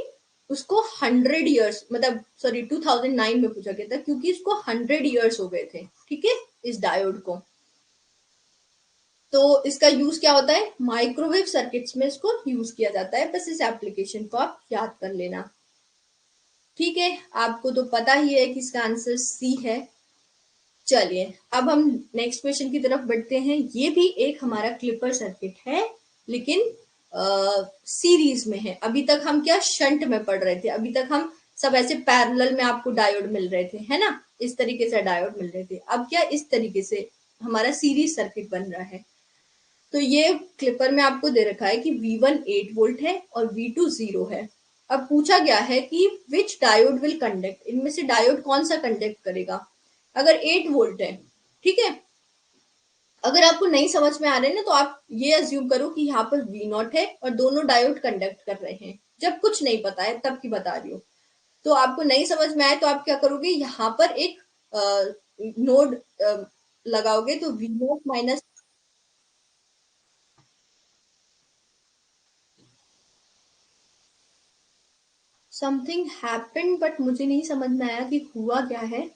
उसको 100 ईयर्स, मतलब सॉरी 2009 में पूछा गया था क्योंकि इसको 100 ईयर्स हो गए थे, ठीक है, इस डायोड को। तो इसका यूज क्या होता है? माइक्रोवेव सर्किट्स में इसको यूज किया जाता है, बस इस एप्लीकेशन को आप याद कर लेना, ठीक है। आपको तो पता ही है कि इसका आंसर सी है। चलिए अब हम नेक्स्ट क्वेश्चन की तरफ बढ़ते हैं। ये भी एक हमारा क्लिपर सर्किट है, लेकिन सीरीज में है। अभी तक हम क्या शंट में पढ़ रहे थे, अभी तक हम सब ऐसे पैरेलल में आपको डायोड मिल रहे थे, है ना, इस तरीके से डायोड मिल रहे थे। अब क्या इस तरीके से हमारा सीरीज सर्किट बन रहा है। तो ये क्लिपर में आपको दे रखा है कि V1 8 वोल्ट है और V2 0 है। अब पूछा गया है कि विच डायोड विल कंडक्ट, इनमें से डायोड कौन सा कंडक्ट करेगा। अगर 8 वोल्ट है, ठीक है, अगर आपको नहीं समझ में आ रहे हैं ना, तो आप ये अज्यूम करो कि यहाँ पर V0 है और दोनों डायोड कंडक्ट कर रहे हैं। जब कुछ नहीं पता है तब की बता रही हूँ। तो आपको नहीं समझ में आए तो आप क्या करोगे, यहाँ पर एक नोड लगाओगे, तो V0 minus something happened, but मुझे नहीं समझ में आया कि हुआ क्या है।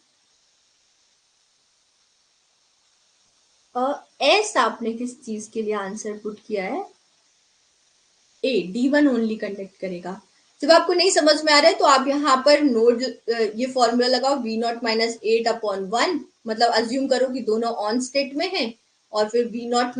एस आपने किस चीज के लिए आंसर पुट किया है? ए, D1 ओनली कंडक्ट करेगा। जब आपको नहीं समझ में आ रहा है तो आप यहाँ पर नोड ये फॉर्मूला लगाओ, V0 - 8/1, मतलब अज्यूम करो कि दोनों ऑन स्टेट में है, और फिर V0 -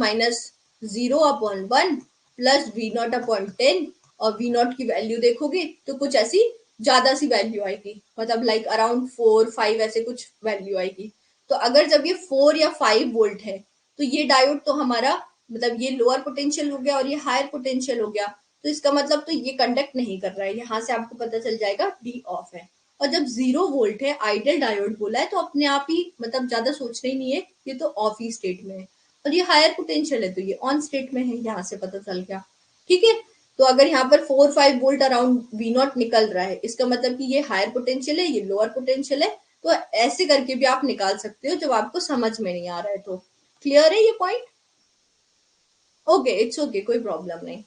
0/1 प्लस V0/10, और V0 की वैल्यू देखोगे तो कुछ ऐसी ज्यादा सी वैल्यू आएगी, मतलब लाइक अराउंड 4 5 ऐसे कुछ वैल्यू आएगी। तो अगर जब ये 4 या 5 वोल्ट है, तो ये डायोड तो हमारा, मतलब ये लोअर पोटेंशियल हो गया और ये हायर पोटेंशियल हो गया, तो इसका मतलब तो ये कंडक्ट नहीं कर रहा है। यहाँ से आपको पता चल जाएगा डी ऑफ है। और जब 0 वोल्ट है, आइडियल डायोड बोला है, तो अपने आप ही मतलब ज्यादा सोचना ही नहीं है, ये तो ऑफ ही स्टेट में है। और ये हायर पोटेंशियल है तो ये ऑन स्टेट में है, यहाँ से पता चल गया, ठीक है। तो अगर यहाँ पर 4 5 वोल्ट अराउंड V0 निकल रहा है, इसका मतलब कि ये हायर पोटेंशियल है, ये लोअर पोटेंशियल है। तो ऐसे करके भी आप निकाल सकते हो जब आपको समझ में नहीं आ रहा है तो। क्लियर है ये पॉइंट? ओके, इट्स ओके, कोई प्रॉब्लम नहीं।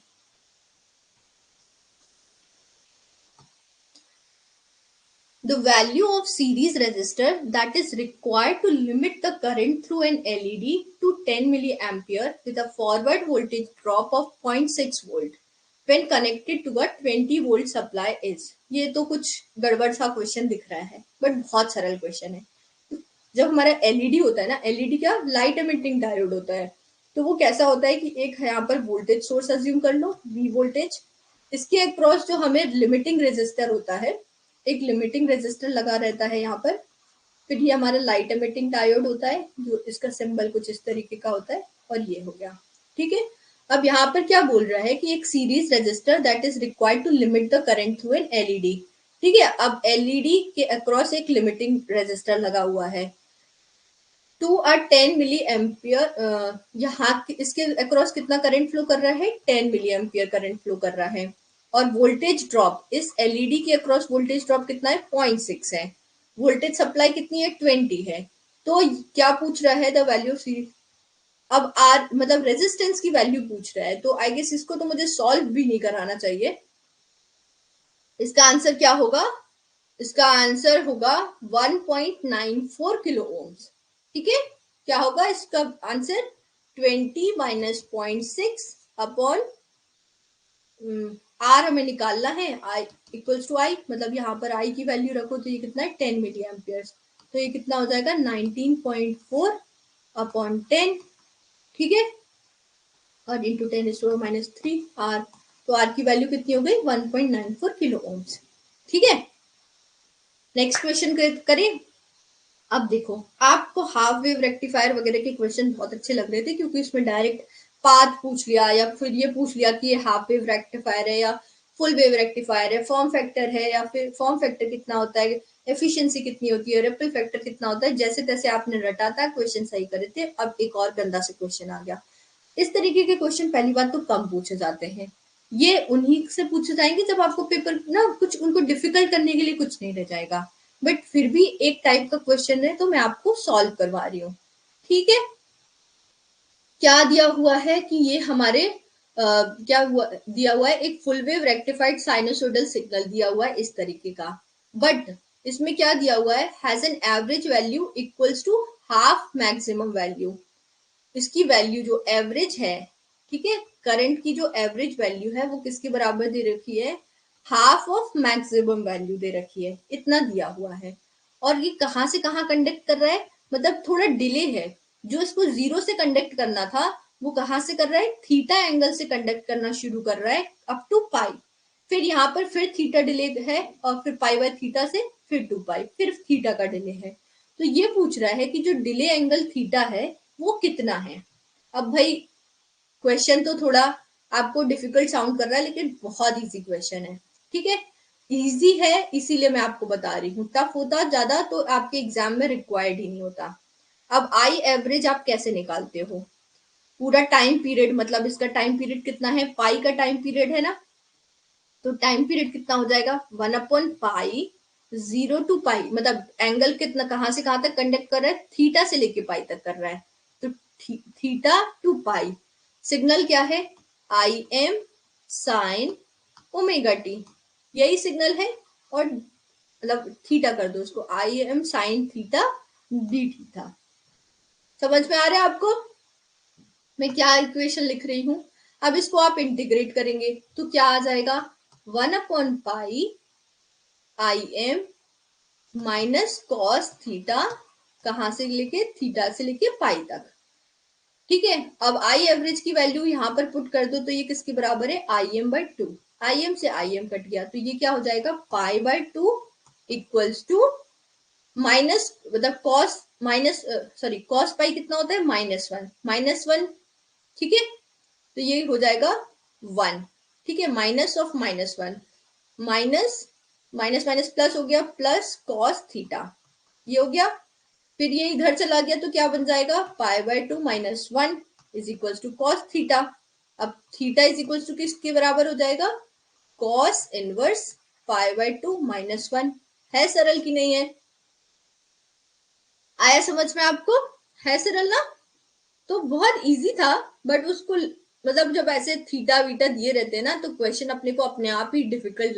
The value of series resistor that is required to limit the current through an LED to 10 milliampere with a forward voltage drop of 0.6 volt when connected to a 20 volt supply is। ये तो कुछ गड़बड़ सा question दिख रहा है, but बहुत सरल क्वेश्चन है। जब हमारा एलईडी होता है ना, एलईडी क्या, लाइट एमिटिंग डायोड होता है। तो वो कैसा होता है कि एक यहाँ पर वोल्टेज सोर्स अज्यूम कर लो, वी वोल्टेज, इसके अक्रॉस जो हमें लिमिटिंग रेजिस्टर होता है, एक लिमिटिंग रेजिस्टर लगा रहता है यहाँ पर। फिर ये हमारा लाइट एमिटिंग डायोड होता है, जो इसका सिंबल कुछ इस तरीके का होता है, और ये हो गया, ठीक है। अब यहाँ पर क्या बोल रहा है कि एक series resistor that is required to limit the current through an LED, ठीक है। अब एलईडी के अक्रॉस एक लिमिटिंग रेजिस्टर लगा हुआ है टू अ 10 मिली एम्पियर, यहाँ इसके अक्रॉस कितना करंट फ्लो कर रहा है, 10 मिली एम्पियर करंट फ्लो कर रहा है। और वोल्टेज ड्रॉप, इस एलईडी के अक्रॉस वोल्टेज ड्रॉप कितना है, 0.6 है। वोल्टेज सप्लाई कितनी है, 20 है। तो क्या पूछ रहा है, द वैल्यू सी, अब आर मतलब रेजिस्टेंस की वैल्यू पूछ रहा है, तो आई गेस इसको तो मुझे सॉल्व भी नहीं कराना चाहिए। इसका आंसर क्या होगा? इसका आंसर होगा 1.94 किलो ओम्स, ठीक है। क्या होगा इसका आंसर? 20 - 0.6 अपॉन आर हमें निकालना है, आई इक्वल्स टू आई, मतलब यहाँ पर आई की वैल्यू रखो तो ये कितना है 10 मिली एम्पियर्स, तो ये कितना हो जाएगा 19.4 अपॉन 10, ठीक है, और इंटू 10⁻³ आर, तो आर की वैल्यू कितनी हो गई 1.94 किलो ओम्स, ठीक है। नेक्स्ट क्वेश्चन करें। अब देखो, आपको हाफ वेव रेक्टिफायर वगैरह के क्वेश्चन बहुत अच्छे लग रहे थे क्योंकि इसमें डायरेक्ट पाथ पूछ लिया या फिर ये पूछ लिया कि ये हाफ वेव रेक्टिफायर है या फुल वेव रेक्टिफायर है, फॉर्म फैक्टर है या फिर फॉर्म फैक्टर कितना होता है, एफिशिएंसी कितनी होती है, रिपल फैक्टर कितना होता है, जैसे तैसे आपने रटा था, क्वेश्चन सही करे थे। अब एक और गंदा से क्वेश्चन आ गया। इस तरीके के क्वेश्चन पहली बात तो कम पूछे जाते हैं, ये उन्हीं से पूछे जाएंगे जब आपको पेपर ना कुछ उनको डिफिकल्ट करने के लिए कुछ नहीं रह जाएगा, बट फिर भी एक टाइप का क्वेश्चन है तो मैं आपको सॉल्व करवा रही हूँ, ठीक है। क्या दिया हुआ है कि ये हमारे क्या हुआ दिया हुआ है, एक full wave rectified sinusoidal signal दिया हुआ है इस तरीके का, बट इसमें क्या दिया हुआ है, has an average value equals to half maximum value, इसकी वैल्यू जो एवरेज है, ठीक है, करंट की जो एवरेज वैल्यू है वो किसके बराबर दे रखी है, हाफ ऑफ मैक्सिमम वैल्यू दे रखी है, इतना दिया हुआ है। और ये कहां से कहां कंडक्ट कर रहा है, मतलब थोड़ा डिले है, जो इसको जीरो से कंडक्ट करना था वो कहां से कर रहा है, थीटा एंगल से कंडक्ट करना शुरू कर रहा है अप टू पाई, फिर यहाँ पर फिर थीटा डिले है और फिर पाई बाय थीटा से फिर 2 पाई, फिर थीटा का डिले है। तो ये पूछ रहा है कि जो डिले एंगल थीटा है वो कितना है। अब भाई क्वेश्चन तो थोड़ा आपको डिफिकल्ट साउंड कर रहा है लेकिन बहुत इजी क्वेश्चन है, ठीक है, इजी है इसीलिए मैं आपको बता रही हूँ, टफ होता ज्यादा तो आपके एग्जाम में रिक्वायर्ड ही नहीं होता। अब आई एवरेज आप कैसे निकालते हो, पूरा टाइम पीरियड, मतलब इसका टाइम पीरियड कितना है, पाई का टाइम पीरियड है ना, तो टाइम पीरियड कितना हो जाएगा 1/पाई, 0 to पाई, मतलब एंगल कितना कहां से कहां तक कंडक्ट कर रहा है, थीटा से लेके पाई तक कर रहा है, तो थीटा टू पाई, सिग्नल क्या है, I am sine omega T, यही सिग्नल है, और मतलब थीटा कर दो उसको, I am sine theta D theta. समझ में आ रहा है आपको मैं क्या इक्वेशन लिख रही हूं। अब इसको आप इंटीग्रेट करेंगे तो क्या आ जाएगा 1/पाई I M minus cos theta, कहां से लेके, थीटा से लेके पाई तक, ठीक है। अब आई एवरेज की वैल्यू यहां पर पुट कर दो तो ये किसके बराबर है, I am by two, I am से आई एम कट गया तो ये क्या हो जाएगा pi by two equals to minus, मतलब cos minus sorry cos pi कितना होता है -1, ठीक है, तो ये हो जाएगा 1, ठीक है, minus of -1, minus minus minus plus हो गया, प्लस कॉस थीटा, ये हो गया, फिर ये इधर चला गया तो क्या बन जाएगा pi by two -1 is equals to cos theta. अब थीटा इज इक्वल्स टू किसके बराबर हो जाएगा, cos inverse pi by two -1, है सरल की नहीं है, आया समझ में आपको, है सरल ना, तो बहुत इजी था, बट उसको मतलब जब ऐसे थीटा वीटा दिए रहते हैं ना तो क्वेश्चन अपने को अपने आप ही डिफिकल्ट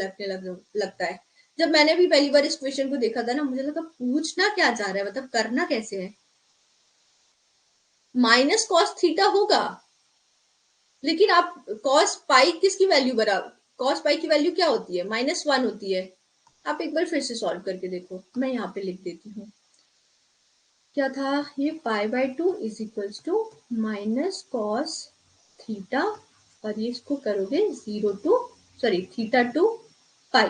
लगता है। जब मैंने भी पहली बार इस क्वेश्चन को देखा था ना मुझे लगा पूछना क्या जा रहा है, मतलब करना कैसे है, माइनस कॉस थीटा होगा, लेकिन आप कॉस पाई किसकी वैल्यू बराबर, कॉस पाई की वैल्यू क्या होती है -1 होती है। आप एक बार फिर से सॉल्व करके देखो, मैं यहाँ पे लिख देती हूँ, क्या था ये pi by two is equals to minus cos theta, और ये इसको करोगे 0 to थीटा टू पाई,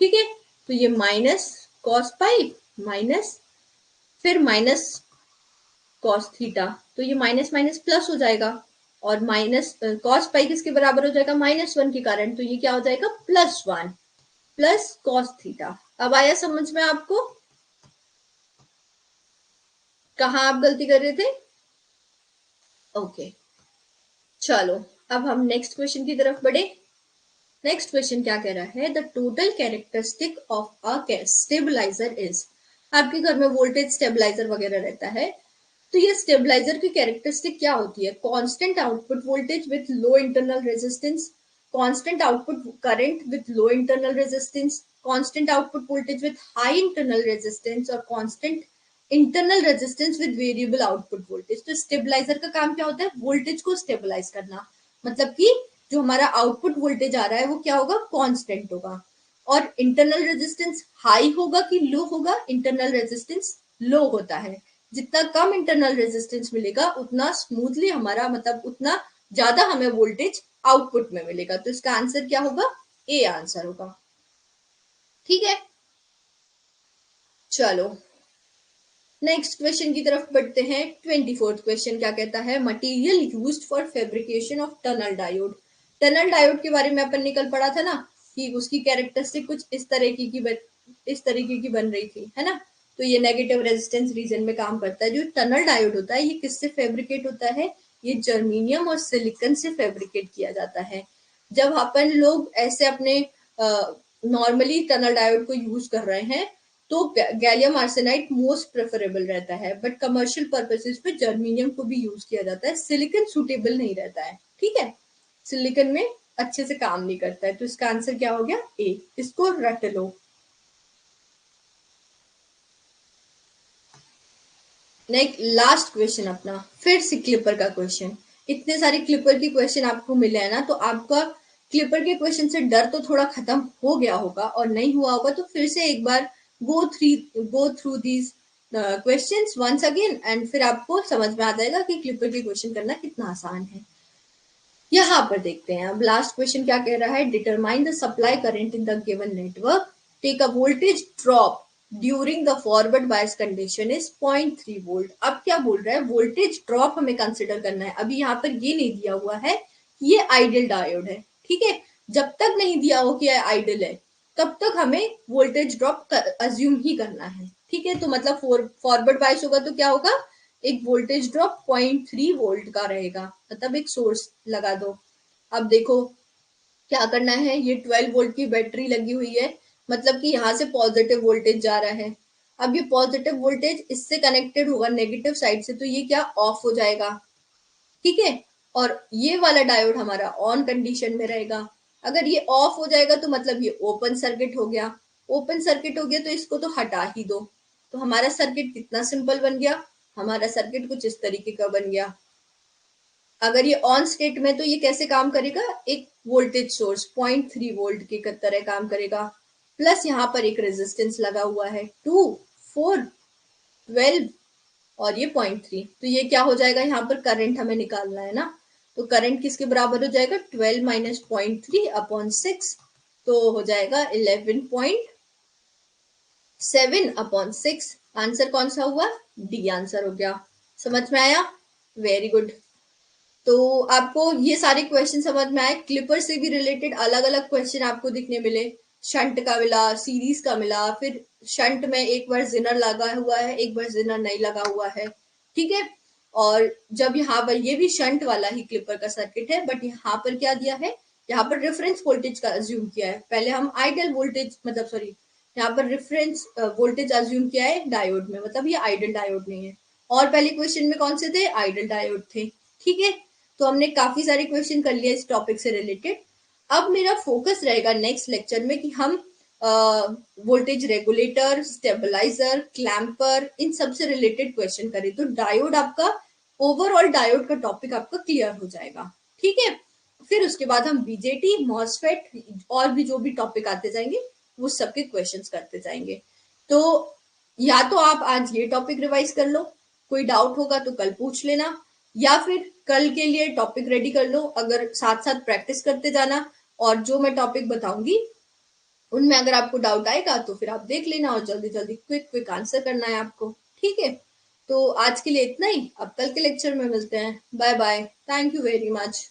ठीक है, तो ये माइनस कॉस पाई माइनस फिर माइनस कॉस थीटा, तो ये माइनस माइनस प्लस हो जाएगा, और माइनस कॉस पाई किसके बराबर हो जाएगा -1 के कारण, तो ये क्या हो जाएगा +1 प्लस कॉस थीटा। अब आया समझ में आपको कहाँ आप गलती कर रहे थे, ओके चलो अब हम नेक्स्ट क्वेश्चन की तरफ बढ़े। नेक्स्ट क्वेश्चन क्या कह रहा है, the total characteristic of a stabiliser is, आपके घर में वोल्टेज स्टेबलाइजर वगैरह रहता है, तो ये स्टेबलाइजर की कैरेक्टरिस्टिक क्या होती है, constant output voltage with low internal resistance, constant output current with low internal resistance, constant output voltage with high internal resistance और constant internal resistance with variable output voltage. तो स्टेबलाइजर का काम क्या होता है, वोल्टेज को स्टेबलाइज करना, मतलब कि जो हमारा आउटपुट वोल्टेज आ रहा है वो क्या होगा, कांस्टेंट होगा। और इंटरनल रेजिस्टेंस हाई होगा कि लो होगा, इंटरनल रेजिस्टेंस लो होता है। जितना कम इंटरनल रेजिस्टेंस मिलेगा उतना स्मूथली हमारा मतलब उतना ज्यादा हमें वोल्टेज आउटपुट में मिलेगा। तो इसका आंसर क्या होगा, ए आंसर होगा। ठीक है, चलो नेक्स्ट क्वेश्चन की तरफ बढ़ते हैं। 24th क्वेश्चन क्या कहता है, material used for fabrication of tunnel diode. Tunnel diode के बारे में अपन ने कल पढ़ा था ना कि उसकी कैरेक्टरिस्टिक कुछ इस तरीके की बन रही थी, है ना। तो ये नेगेटिव रेजिस्टेंस रीजन में काम करता है। जो टनल डायोड होता है ये किससे फैब्रिकेट होता है, ये जर्मेनियम और सिलिकॉन से फैब्रिकेट किया जाता है। जब अपन लोग ऐसे अपने नॉर्मली टनल डायोड को यूज कर रहे हैं तो गैलियम आर्सेनाइड मोस्ट प्रेफरेबल रहता है, बट कमर्शियल पर्पसेस पे जर्मेनियम को भी यूज किया जाता है। सिलिकॉन सुटेबल नहीं रहता है, ठीक है, सिलिकॉन में अच्छे से काम नहीं करता है। तो इसका आंसर क्या हो गया, ए। इसको रट लो। नेक्स्ट लास्ट क्वेश्चन अपना फिर से क्लिपर का क्वेश्चन। इतने सारे क्लिपर के क्वेश्चन आपको मिले हैं ना, तो आपका क्लिपर के क्वेश्चन से डर तो थोड़ा खत्म हो गया होगा, और नहीं हुआ होगा तो फिर से एक बार go through these questions once again, and फिर आपको समझ में आ जाएगा कि क्लिपर के क्वेश्चन करना कितना आसान है। यहाँ पर देखते हैं अब लास्ट क्वेश्चन क्या कह रहा है, determine the supply current in the given network, take a voltage drop during the forward bias condition is 0.3 volt. अब क्या बोल रहा है, वोल्टेज ड्रॉप हमें कंसिडर करना है। अभी यहाँ पर ये नहीं दिया हुआ है कि ये आइडल डायोड है, ठीक है। जब तक नहीं दिया हो कि ये आइडल है तब तक हमें वोल्टेज ड्रॉप अज्यूम ही करना है, ठीक है। तो मतलब फॉरवर्ड बायस होगा तो क्या होगा, एक वोल्टेज ड्रॉप 0.3 वोल्ट का रहेगा, मतलब एक सोर्स लगा दो। अब देखो क्या करना है, ये 12 वोल्ट की बैटरी लगी हुई है, मतलब कि यहाँ से पॉजिटिव वोल्टेज जा रहा है। अब ये पॉजिटिव वोल्टेज इससे कनेक्टेड होगा नेगेटिव साइड से, तो ये क्या ऑफ हो जाएगा, ठीक है। और ये वाला डायोड हमारा ऑन कंडीशन में रहेगा। अगर ये ऑफ हो जाएगा तो मतलब ये ओपन सर्किट हो गया। ओपन सर्किट हो गया तो इसको तो हटा ही दो। तो हमारा सर्किट कितना सिंपल बन गया, हमारा सर्किट कुछ इस तरीके का बन गया। अगर ये ऑन स्टेट में तो ये कैसे काम करेगा, एक वोल्टेज सोर्स 0.3 वोल्ट की तरह काम करेगा, प्लस यहाँ पर एक रेजिस्टेंस लगा हुआ है 2 4 12 और ये 0.3। तो ये क्या हो जाएगा, यहाँ पर करंट हमें निकालना है ना, तो करंट किसके बराबर हो जाएगा, 12 माइनस 0.3 अपॉन 6, तो हो जाएगा 11.7 अपॉन 6। आंसर कौन सा हुआ, डी आंसर हो गया। समझ में आया, वेरी गुड। तो आपको ये सारे क्वेश्चन समझ में आए। क्लिपर से भी रिलेटेड अलग अलग क्वेश्चन आपको दिखने मिले, शंट का मिला, सीरीज का मिला, फिर शंट में एक बार जिनर लगा हुआ है एक बार जिनर नहीं लगा हुआ है, ठीक है। और जब यहाँ पर ये भी शंट वाला ही क्लिपर का सर्किट है, बट यहाँ पर क्या दिया है, यहाँ पर रेफरेंस वोल्टेज का अज्यूम किया है। पहले हम आइडल वोल्टेज मतलब सॉरी यहाँ पर रेफरेंस वोल्टेज अज्यूम किया है डायोड में, मतलब ये आइडल डायोड नहीं है। और पहले क्वेश्चन में कौन से थे, आइडल डायोड थे, ठीक है। तो हमने काफी सारे क्वेश्चन कर लिए इस टॉपिक से रिलेटेड। अब मेरा फोकस रहेगा नेक्स्ट लेक्चर में कि हम वोल्टेज रेगुलेटर, स्टेबलाइजर, क्लैंपर, इन सब से रिलेटेड क्वेश्चन करें, तो डायोड आपका ओवरऑल डायोड का टॉपिक आपका क्लियर हो जाएगा, ठीक है। फिर उसके बाद हम बीजेटी, मॉसफेट और भी जो भी टॉपिक आते जाएंगे वो सबके क्वेश्चंस करते जाएंगे। तो या तो आप आज ये टॉपिक रिवाइज कर लो, कोई डाउट होगा तो कल पूछ लेना, या फिर कल के लिए टॉपिक रेडी कर लो, अगर साथ साथ प्रैक्टिस करते जाना। और जो मैं टॉपिक बताऊंगी उनमें अगर आपको डाउट आएगा तो फिर आप देख लेना और जल्दी जल्दी क्विक क्विक आंसर करना है आपको, ठीक है। तो आज के लिए इतना ही, अब कल के लेक्चर में मिलते हैं। Bye bye, thank you very much.